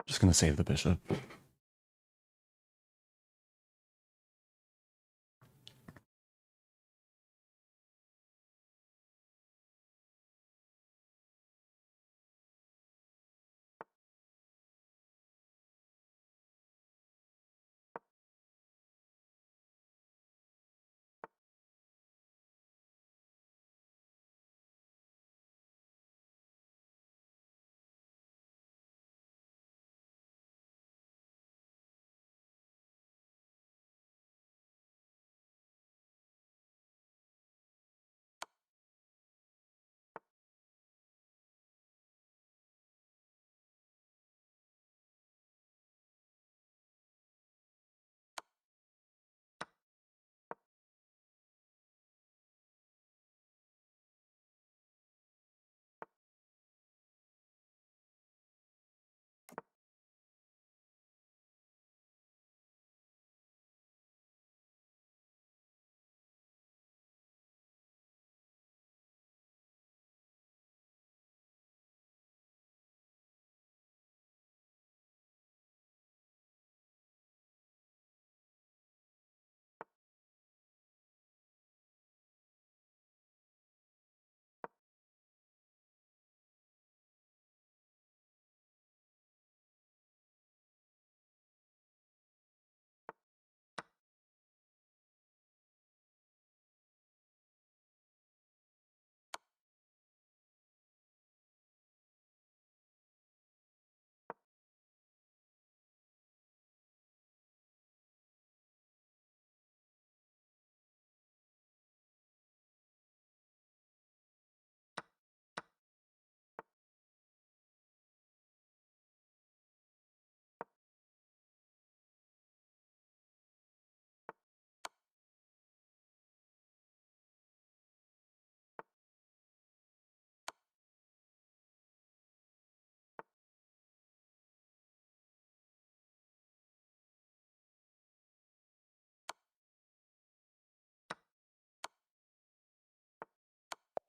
Just gonna save the bishop.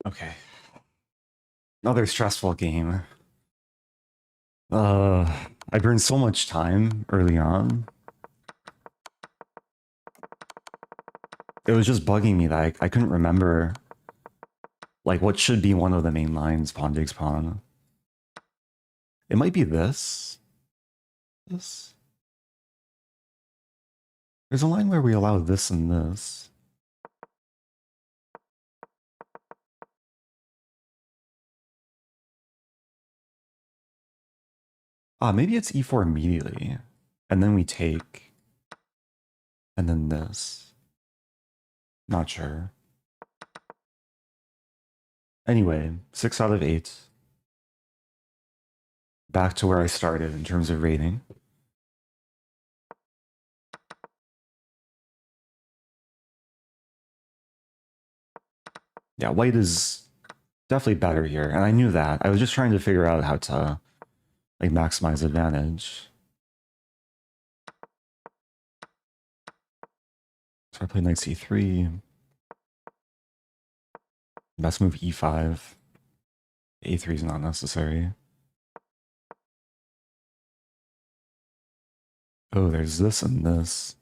Okay. Another stressful game. I burned so much time early on. It was just bugging me that I couldn't remember like what should be one of the main lines, pawn digs pawn. It might be this. This. There's a line where we allow this and this. Ah, maybe it's e4 immediately. And then we take. And then this. Not sure. Anyway, 6 out of 8. Back to where I started in terms of rating. Yeah, white is definitely better here, and I knew that. I was just trying to figure out how to like maximize advantage. So I play knight c3. Best move e5. a3 is not necessary. Oh, there's this and this.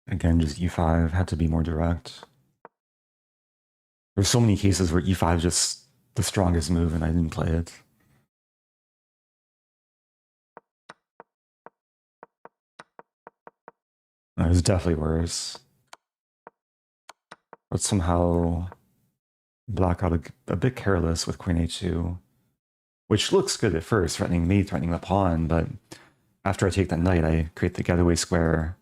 Again, just e5 had to be more direct. There's so many cases where e5 is just the strongest move and I didn't play it. It was definitely worse. But somehow Black got a bit careless with queen a2, which looks good at first, threatening me, threatening the pawn, but after I take that knight, I create the getaway square,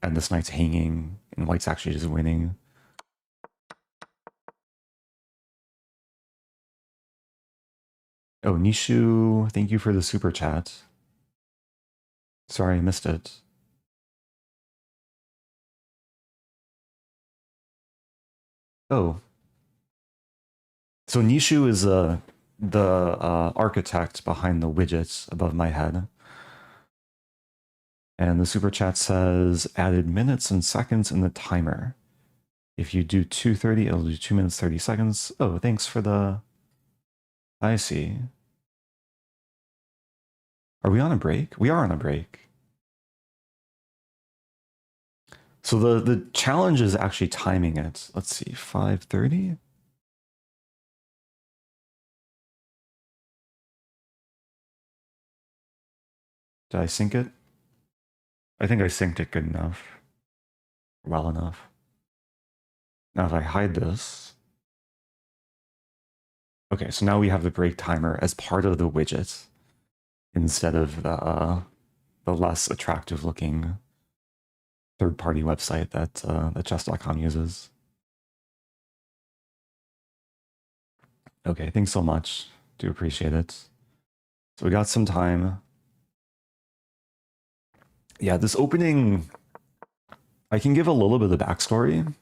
and this knight's hanging, and white's actually just winning. Oh, Nishu, thank you for the super chat. Sorry, I missed it. Oh. So Nishu is the architect behind the widgets above my head. And the super chat says, added minutes and seconds in the timer. If you do 2:30, it'll do 2 minutes 30 seconds. Oh, thanks for the... I see. Are we on a break? We are on a break. So the challenge is actually timing it. Let's see, 5:30? Did I sync it? I think I synced it good enough. Well enough. Now if I hide this... Okay, so now we have the break timer as part of the widget instead of the less attractive looking third-party website that chess.com uses. Okay, thanks so much. Do appreciate it. So we got some time. Yeah, this opening, I can give a little bit of the backstory.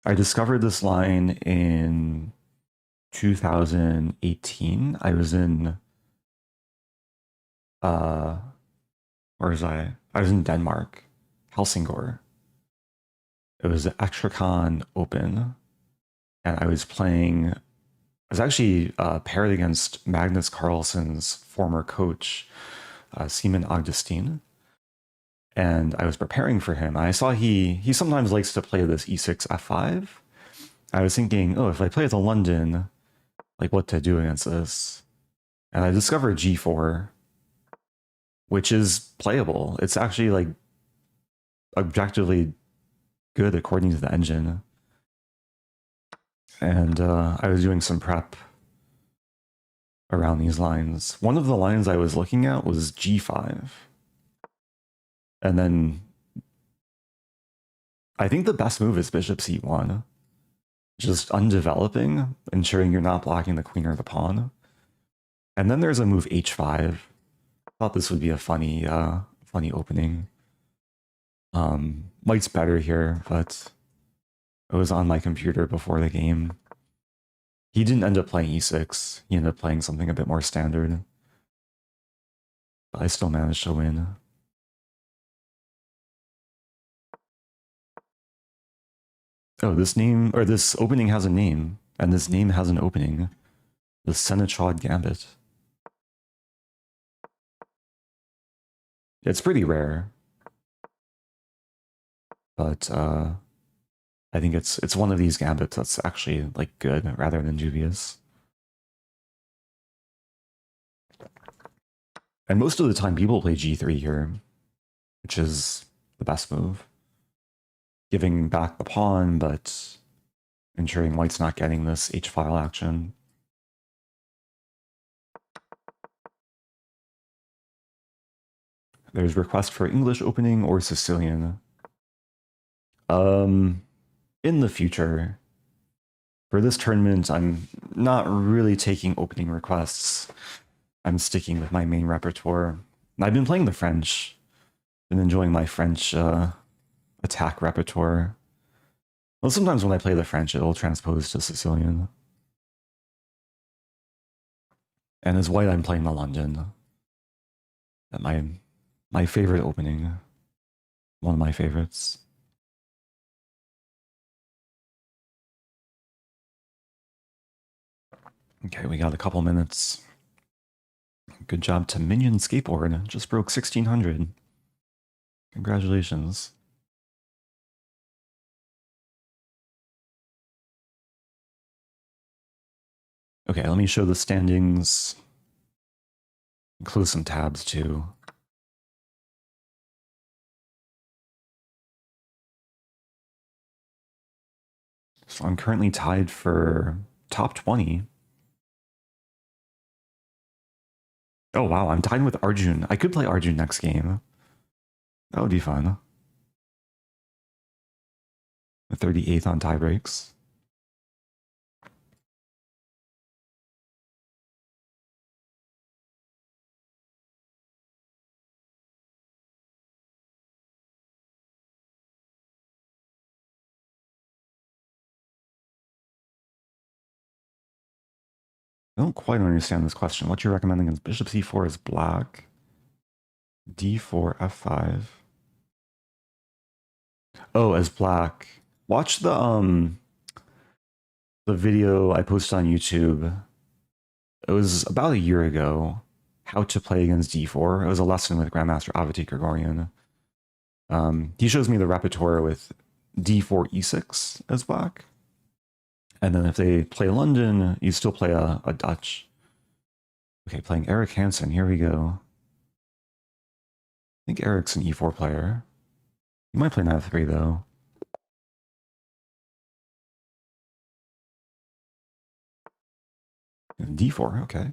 I discovered this line in 2018. I was in, where was I? I was in Denmark, Helsingør. It was the Ekstracon Open, and I was playing, I was actually paired against Magnus Carlsen's former coach, Simon Augustin. And I was preparing for him. I saw he sometimes likes to play this e6 f5. I was thinking, oh, if I play the London, like what to do against this. And I discovered g4, which is playable. It's actually like objectively good according to the engine. And I was doing some prep around these lines. One of the lines I was looking at was g5. And then I think the best move is bishop c1. Just undeveloping, ensuring you're not blocking the queen or the pawn. And then there's a move h5. Thought this would be a funny opening. White's better here, but it was on my computer before the game. He didn't end up playing e6. He ended up playing something a bit more standard. But I still managed to win. Oh, this name, or this opening has a name, and this name has an opening. The Senechaud Gambit. It's pretty rare. But I think it's one of these gambits that's actually like good rather than dubious. And most of the time people play G3 here, which is the best move. Giving back the pawn, but ensuring white's not getting this H-file action. There's request for English opening or Sicilian. In the future. For this tournament, I'm not really taking opening requests. I'm sticking with my main repertoire. I've been playing the French. Been enjoying my French attack repertoire. Well, sometimes when I play the French, it'll transpose to Sicilian. And as white, I'm playing the London. My favorite opening. One of my favorites. Okay, we got a couple minutes. Good job to Minion Skateboard. Just broke 1600. Congratulations. Okay, let me show the standings. Close some tabs too. So I'm currently tied for top 20. Oh wow, I'm tied with Arjun. I could play Arjun next game. That would be fun. The 38th on tie breaks. I don't quite understand this question. What you're recommending is bishop c4 is black. d4, f5. Oh, as black. Watch the video I posted on YouTube. It was about a year ago. How to play against d4. It was a lesson with Grandmaster Avati Gregorian. He shows me the repertoire with d4, e6 as black. And then if they play London, you still play a Dutch. Okay, playing Eric Hansen. Here we go. I think Eric's an e4 player. He might play knight f3 though. d4, okay.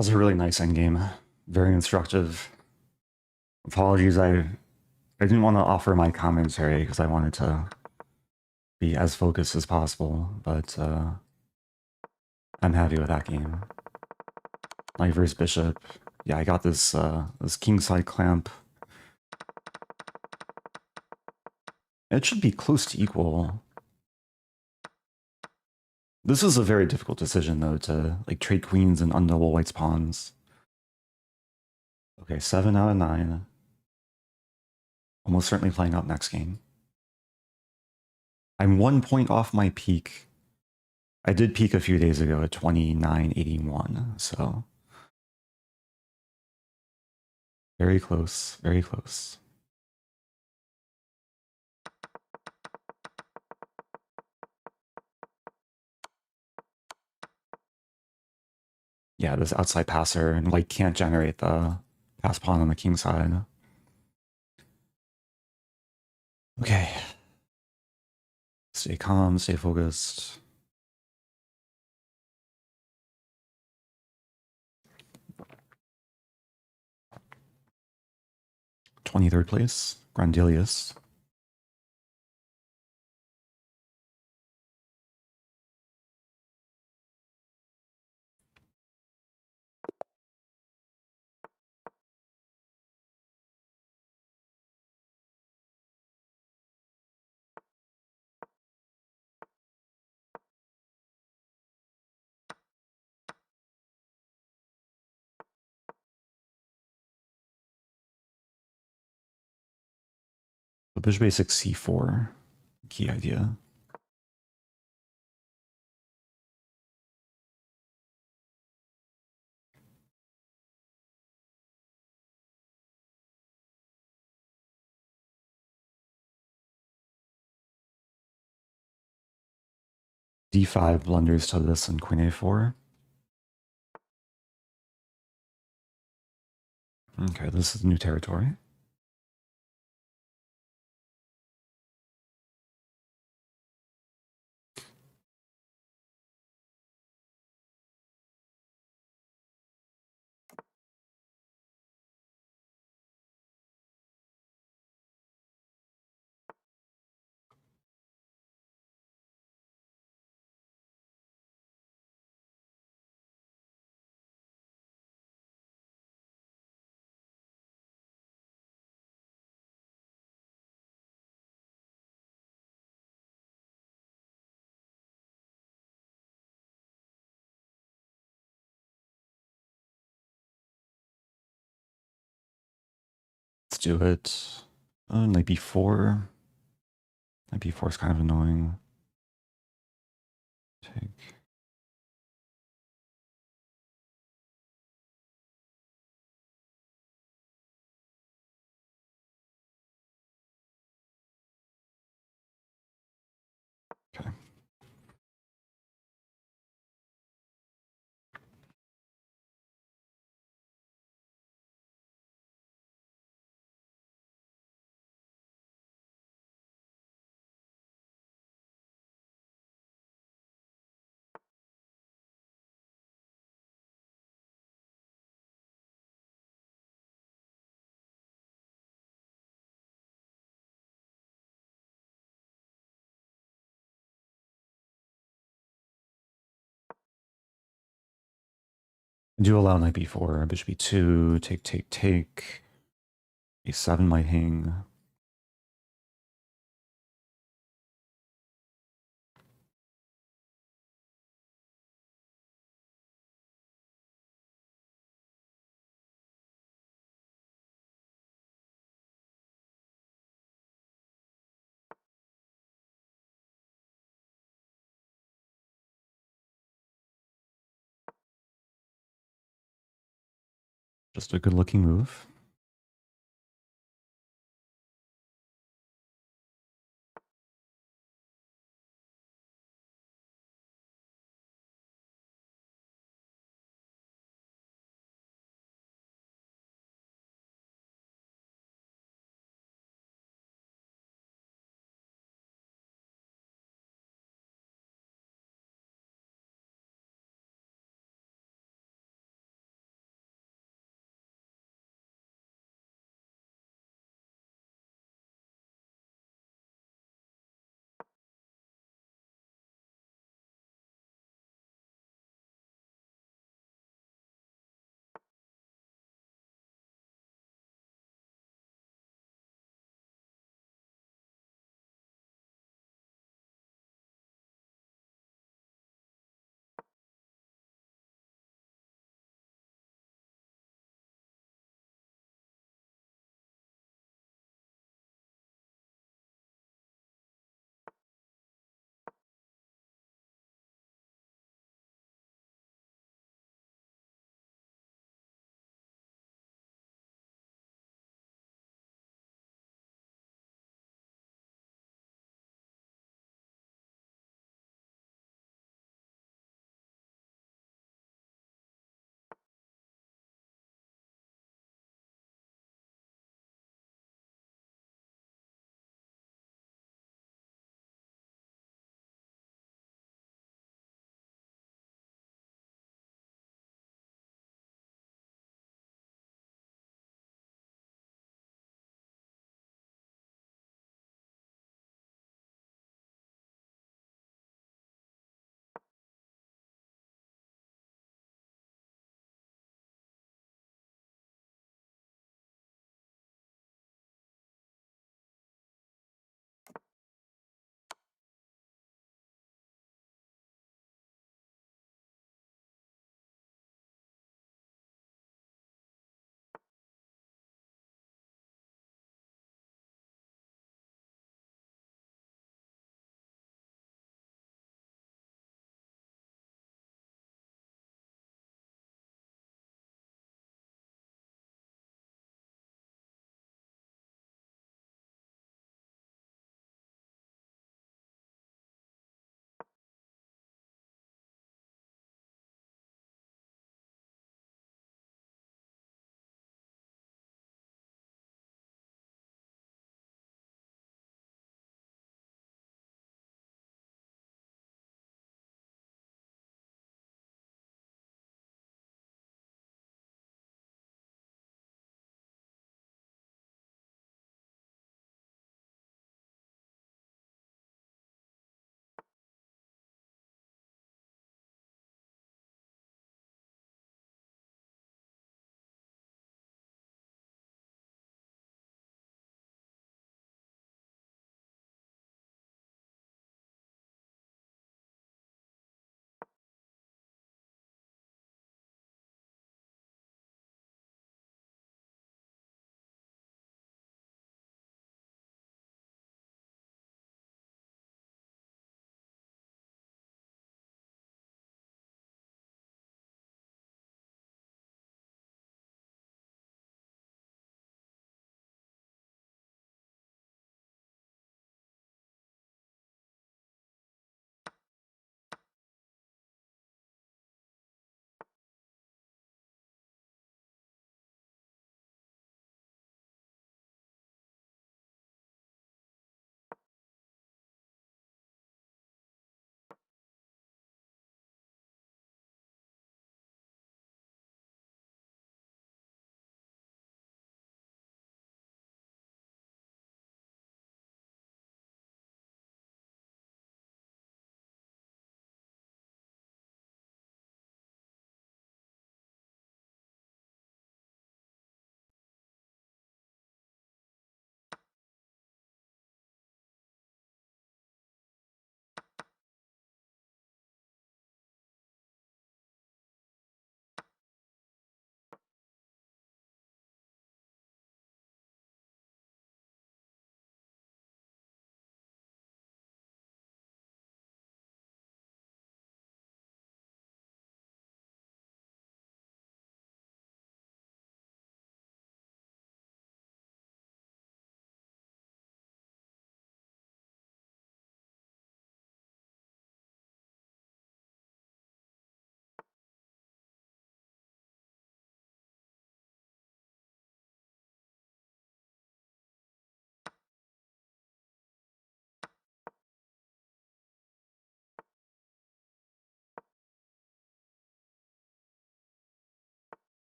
was a really nice endgame. Very instructive. Apologies, I didn't want to offer my commentary because I wanted to be as focused as possible, but I'm happy with that game. Knight versus bishop. Yeah, I got this this kingside clamp. It should be close to equal. This is a very difficult decision though, to like trade queens and undouble white's pawns. Okay, 7 out of 9. Almost certainly playing up next game. I'm 1 point off my peak. I did peak a few days ago at 29.81, so very close, very close. Yeah, this outside passer, and white can't generate the pass pawn on the king side. Okay. Stay calm, stay focused. '23rd place, Grandelius. The bishop a6 c4, key idea. d5 blunders to this and queen a4. Okay, this is new territory. Let's do it. Knight b4. Knight b4 is kind of annoying. Take. Okay. Do allow knight b4, bishop b2, take, take, take. a7 might hang. Just a good looking move.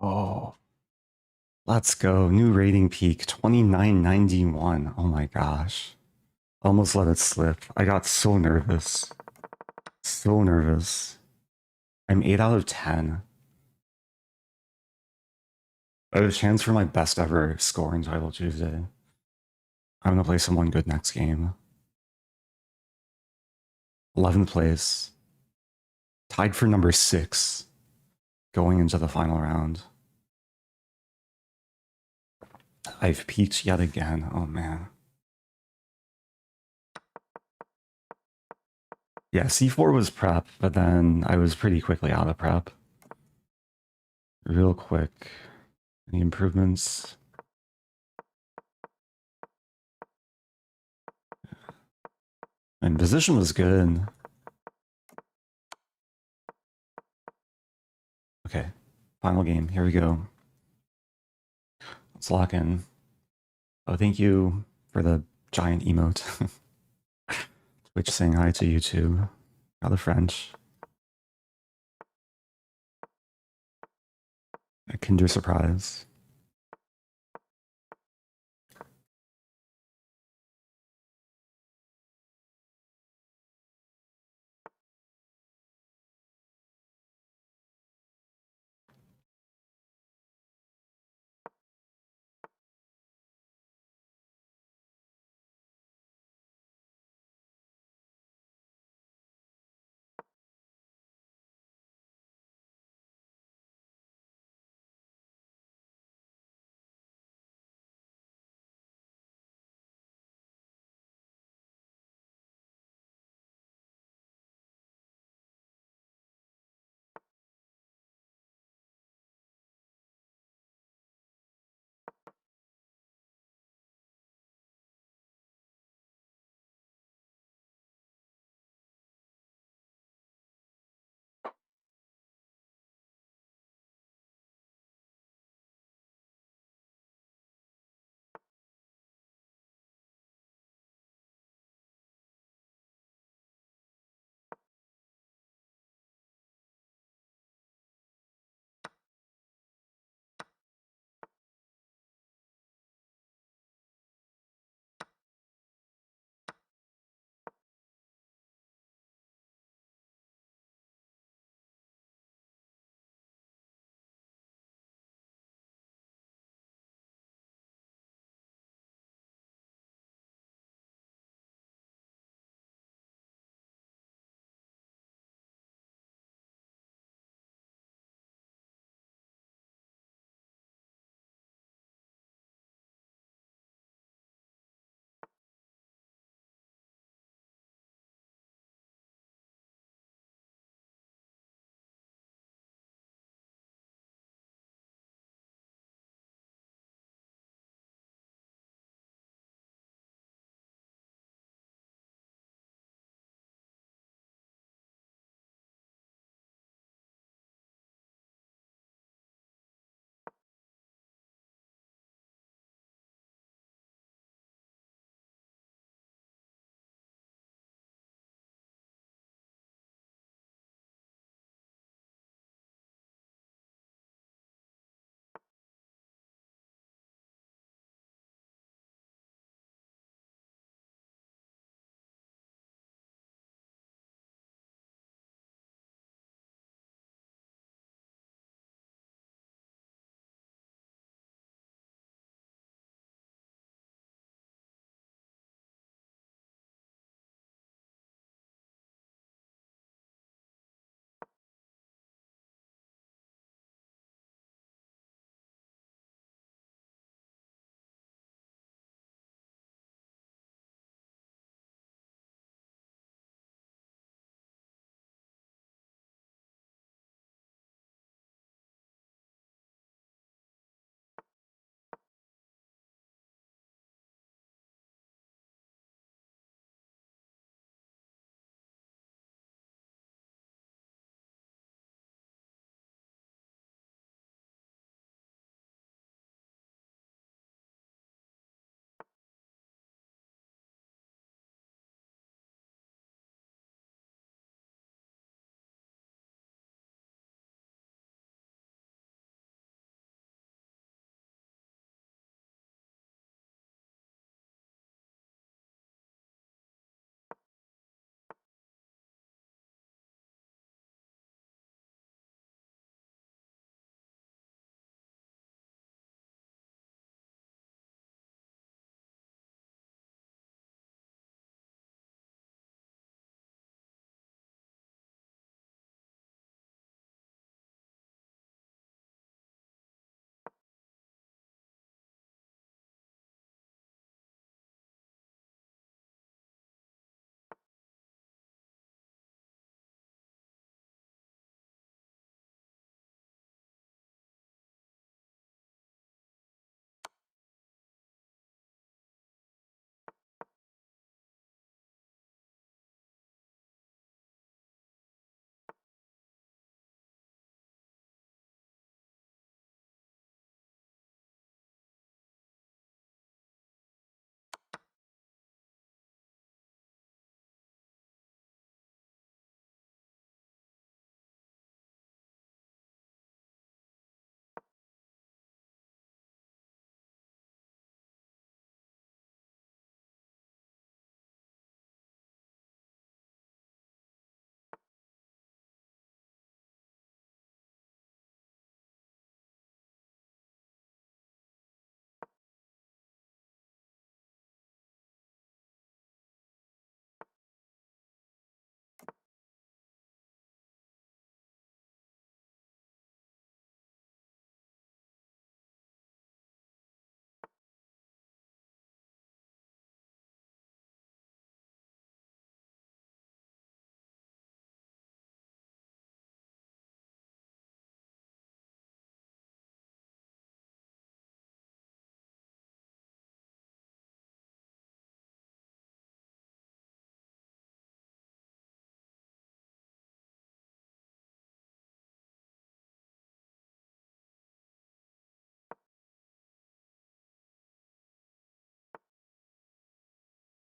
Oh, let's go. New rating peak 2991. Oh my gosh. Almost let it slip. I got so nervous. So nervous. I'm 8 out of 10. I have a chance for my best ever score in Title Tuesday. I'm gonna play someone good next game. 11th place. Tied for number 6. Going into the final round. I've peaked yet again. Oh man. Yeah, C4 was prep, but then I was pretty quickly out of prep. Real quick. Any improvements? And position was good. Okay, final game. Here we go. Let's lock in. Oh, thank you for the giant emote. Twitch saying hi to YouTube. Got the French. A Kinder Surprise.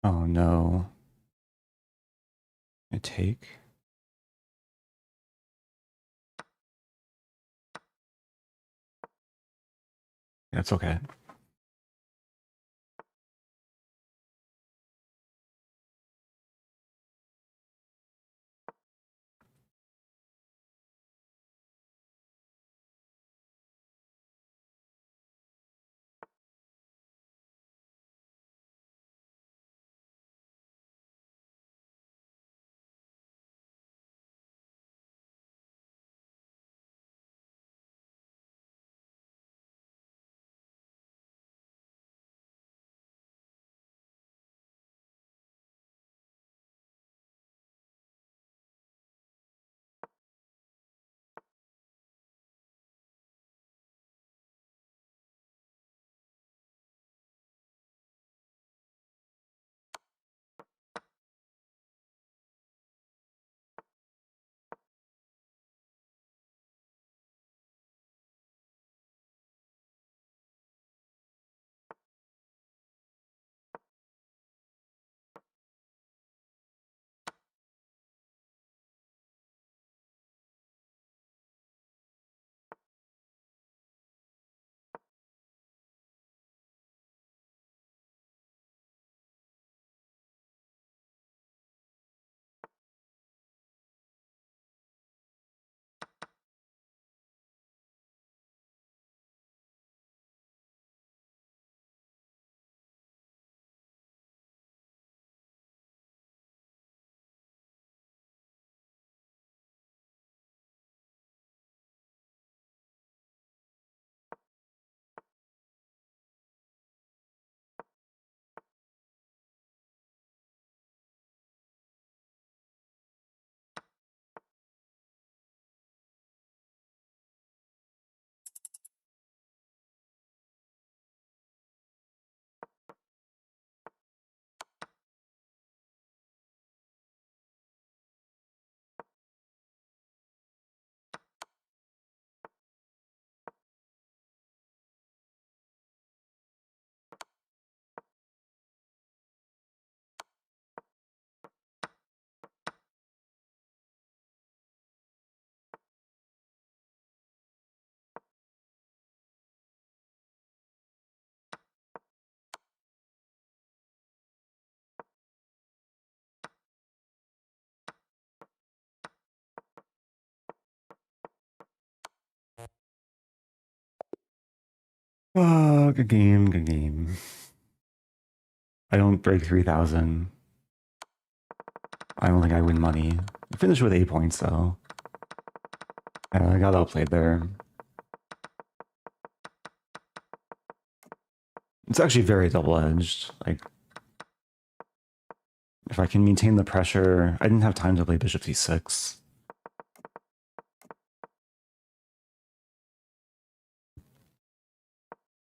Oh no. I take. That's okay. Oh, good game, good game. I don't break 3,000. I don't think I win money. I finished with 8 points, though. I got outplayed there. It's actually very double-edged. Like, if I can maintain the pressure... I didn't have time to play bishop c6.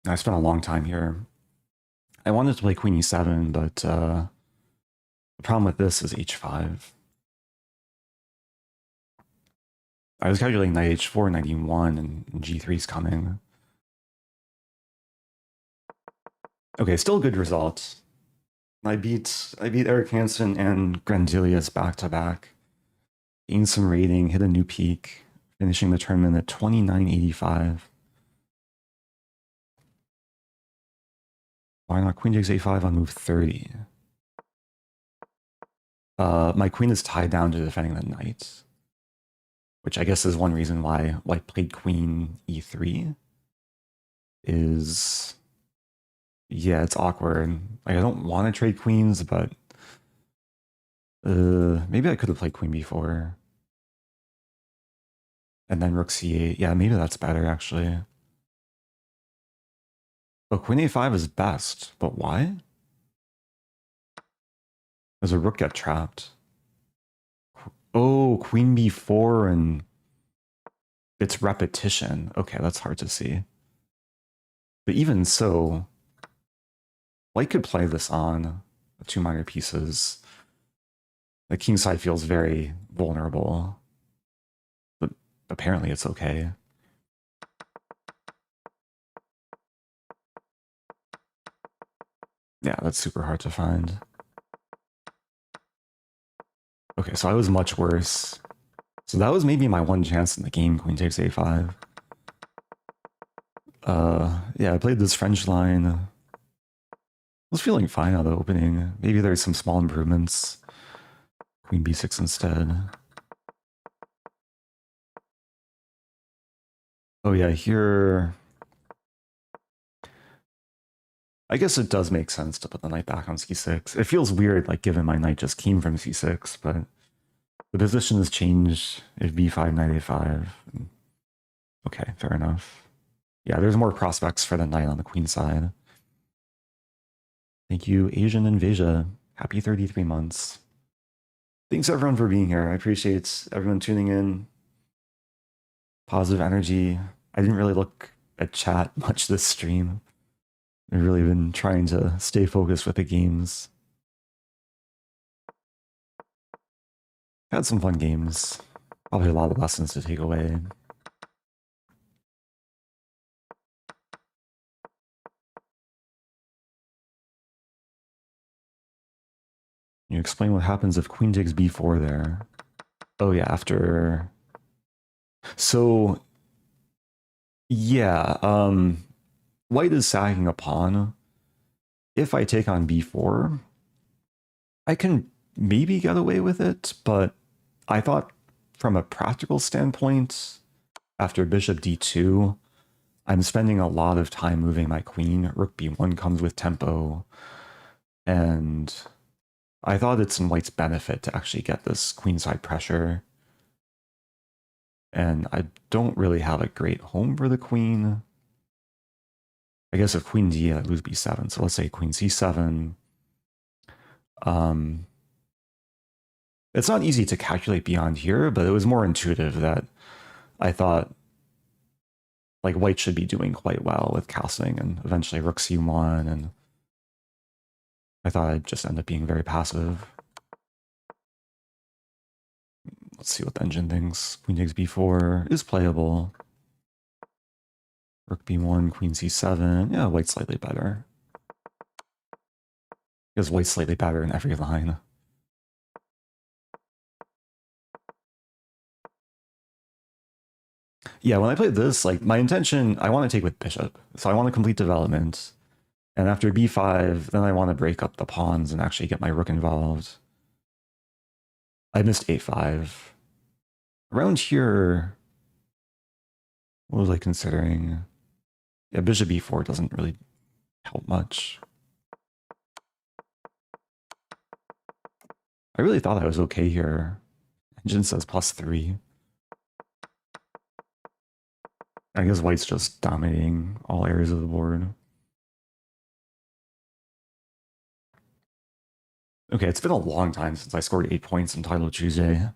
I spent a long time here. I wanted to play queen e7, but the problem with this is h5. I was calculating knight h4, knight e1, and g3 is coming. Okay, still a good result. I beat Eric Hansen and Grandelius back to back. Gained some rating, hit a new peak, finishing the tournament at 2985. Why not queen takes a5 on move 30? My queen is tied down to defending the knight, which I guess is one reason why I played queen e3. Is yeah, it's awkward. Like I don't want to trade queens, but maybe I could have played queen b4 and then rook c8. Yeah, maybe that's better actually. But queen a5 is best, but why? Does a rook get trapped? Oh, queen b4 and it's repetition. Okay, that's hard to see. But even so, white could play this on the 2 minor pieces. The king side feels very vulnerable, but apparently it's okay. Yeah, that's super hard to find. Okay, so I was much worse. So that was maybe my one chance in the game, queen takes a5. Yeah, I played this French line. I was feeling fine on the opening. Maybe there's some small improvements. Queen b6 instead. Oh yeah, here... I guess it does make sense to put the knight back on c6. It feels weird, like, given my knight just came from c6, but the position has changed. If b5, knight a5. Okay, fair enough. Yeah, there's more prospects for the knight on the queen side. Thank you, Asian Invasia. Happy 33 months. Thanks everyone for being here. I appreciate everyone tuning in. Positive energy. I didn't really look at chat much this stream. I've really been trying to stay focused with the games. Had some fun games. Probably a lot of lessons to take away. You explain what happens if queen takes b4 there. Oh yeah, after... So... Yeah, white is sagging a pawn. If I take on b4, I can maybe get away with it, but I thought from a practical standpoint, after bishop d2, I'm spending a lot of time moving my queen. Rook b1 comes with tempo, and I thought it's in white's benefit to actually get this queenside pressure. And I don't really have a great home for the queen. I guess if queen d, I lose b7. So let's say queen c7. It's not easy to calculate beyond here, but it was more intuitive that I thought like white should be doing quite well with castling and eventually rook c1, and I thought I'd just end up being very passive. Let's see what the engine thinks. Queen takes b4 is playable. Rook b1, queen c7. Yeah, white's slightly better. Because white's slightly better in every line. Yeah, when I played this, like, my intention, I want to take with bishop. So I want to complete development. And after b5, then I want to break up the pawns and actually get my rook involved. I missed a5. Around here, what was I considering? Yeah, bishop b4 doesn't really help much. I really thought I was okay here. Engine says +3. I guess white's just dominating all areas of the board. Okay, it's been a long time since I scored 8 points in Title Tuesday.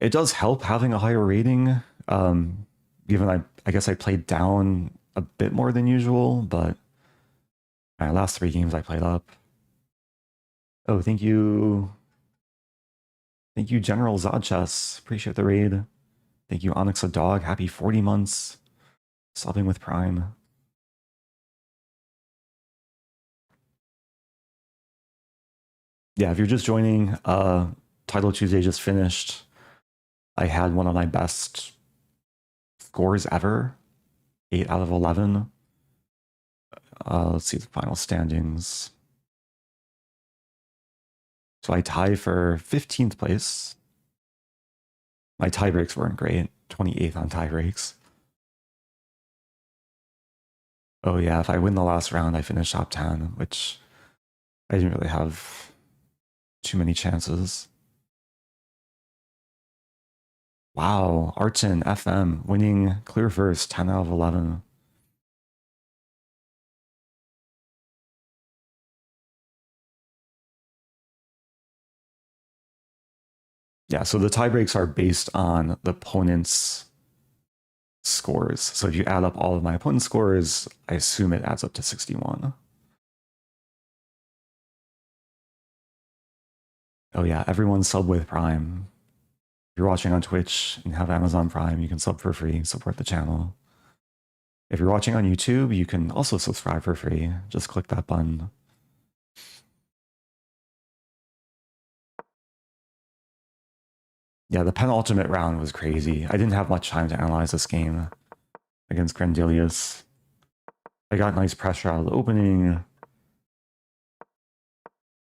It does help having a higher rating, given I guess I played down a bit more than usual, but my last 3 games I played up. Oh, thank you. Thank you, General Zodchess. Appreciate the raid. Thank you, Onyx a Dog. Happy 40 months. Subbing with Prime. Yeah, if you're just joining, Title Tuesday just finished. I had one of my best scores ever. 8 out of 11. Let's see the final standings. So I tie for 15th place. My tie breaks weren't great. 28th on tie breaks. Oh yeah, if I win the last round, I finish top 10, which I didn't really have too many chances. Wow, Arton FM winning clear first, 10 out of 11. Yeah, so the tie breaks are based on the opponent's scores. So if you add up all of my opponent's scores, I assume it adds up to 61. Oh yeah, everyone sub with Prime. If you're watching on Twitch and have Amazon Prime, you can sub for free, support the channel. If you're watching on YouTube, you can also subscribe for free. Just click that button. Yeah, the penultimate round was crazy. I didn't have much time to analyze this game against Grandelius. I got nice pressure out of the opening.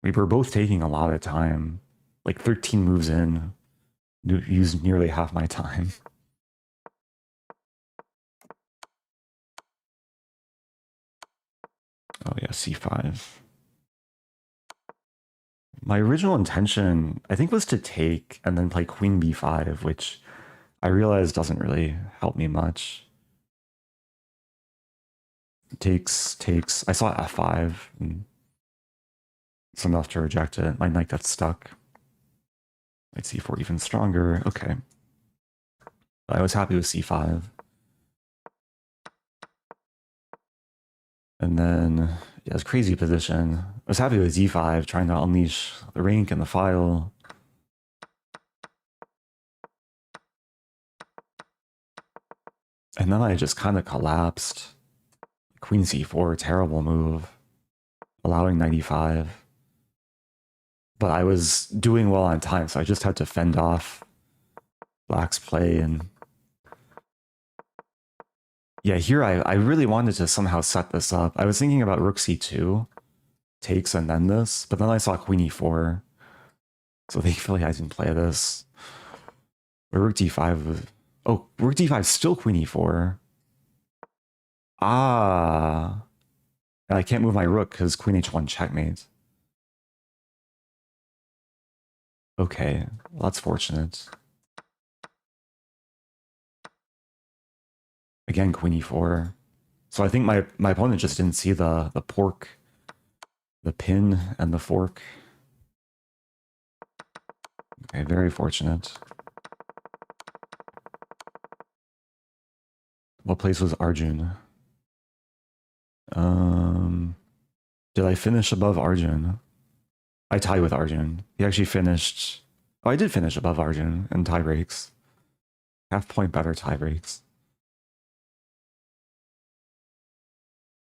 We were both taking a lot of time. Like 13 moves in, used nearly half my time. Oh yeah, c5. My original intention, I think, was to take and then play queen b5, which I realized doesn't really help me much. Takes. I saw f5, and it's enough to reject it. My knight got stuck. Knight c4 even stronger. Okay. I was happy with c5. And then, yeah, it's crazy position. I was happy with d5, trying to unleash the rank and the file. And then I just kind of collapsed. Queen c4, terrible move. Allowing knight e5. But I was doing well on time, so I just had to fend off Black's play. And yeah, here I really wanted to somehow set this up. I was thinking about rook c2, takes and then this, but then I saw queen e4. So thankfully I didn't play this. But rook d5 was... Oh, rook d5 still queen e4. Ah. And I can't move my rook because queen h1 checkmate. Okay, well, that's fortunate. Again, queen e4. So I think my opponent just didn't see the pork, the pin, and the fork. Okay, very fortunate. What place was Arjun? Did I finish above Arjun? I tied with Arjun. He actually finished... Oh, I did finish above Arjun in tie breaks. Half point better tie breaks.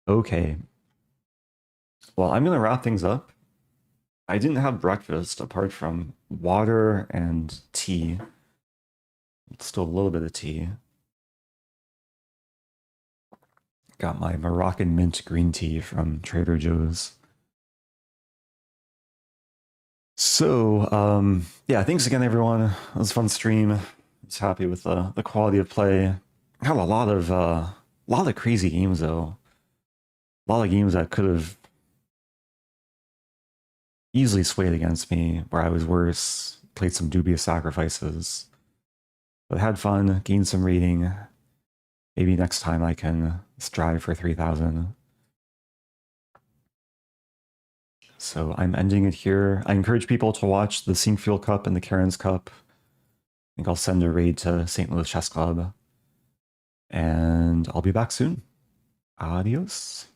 Okay. Well, I'm going to wrap things up. I didn't have breakfast apart from water and tea. Still a little bit of tea. Got my Moroccan mint green tea from Trader Joe's. So, yeah, thanks again, everyone. It was a fun stream. I was happy with the quality of play. Had a lot of crazy games, though. A lot of games that could have easily swayed against me, where I was worse, played some dubious sacrifices. But had fun, gained some rating. Maybe next time I can strive for 3,000. So I'm ending it here. I encourage people to watch the Sinkfield Cup and the Karen's Cup. I think I'll send a raid to St. Louis Chess Club. And I'll be back soon. Adios.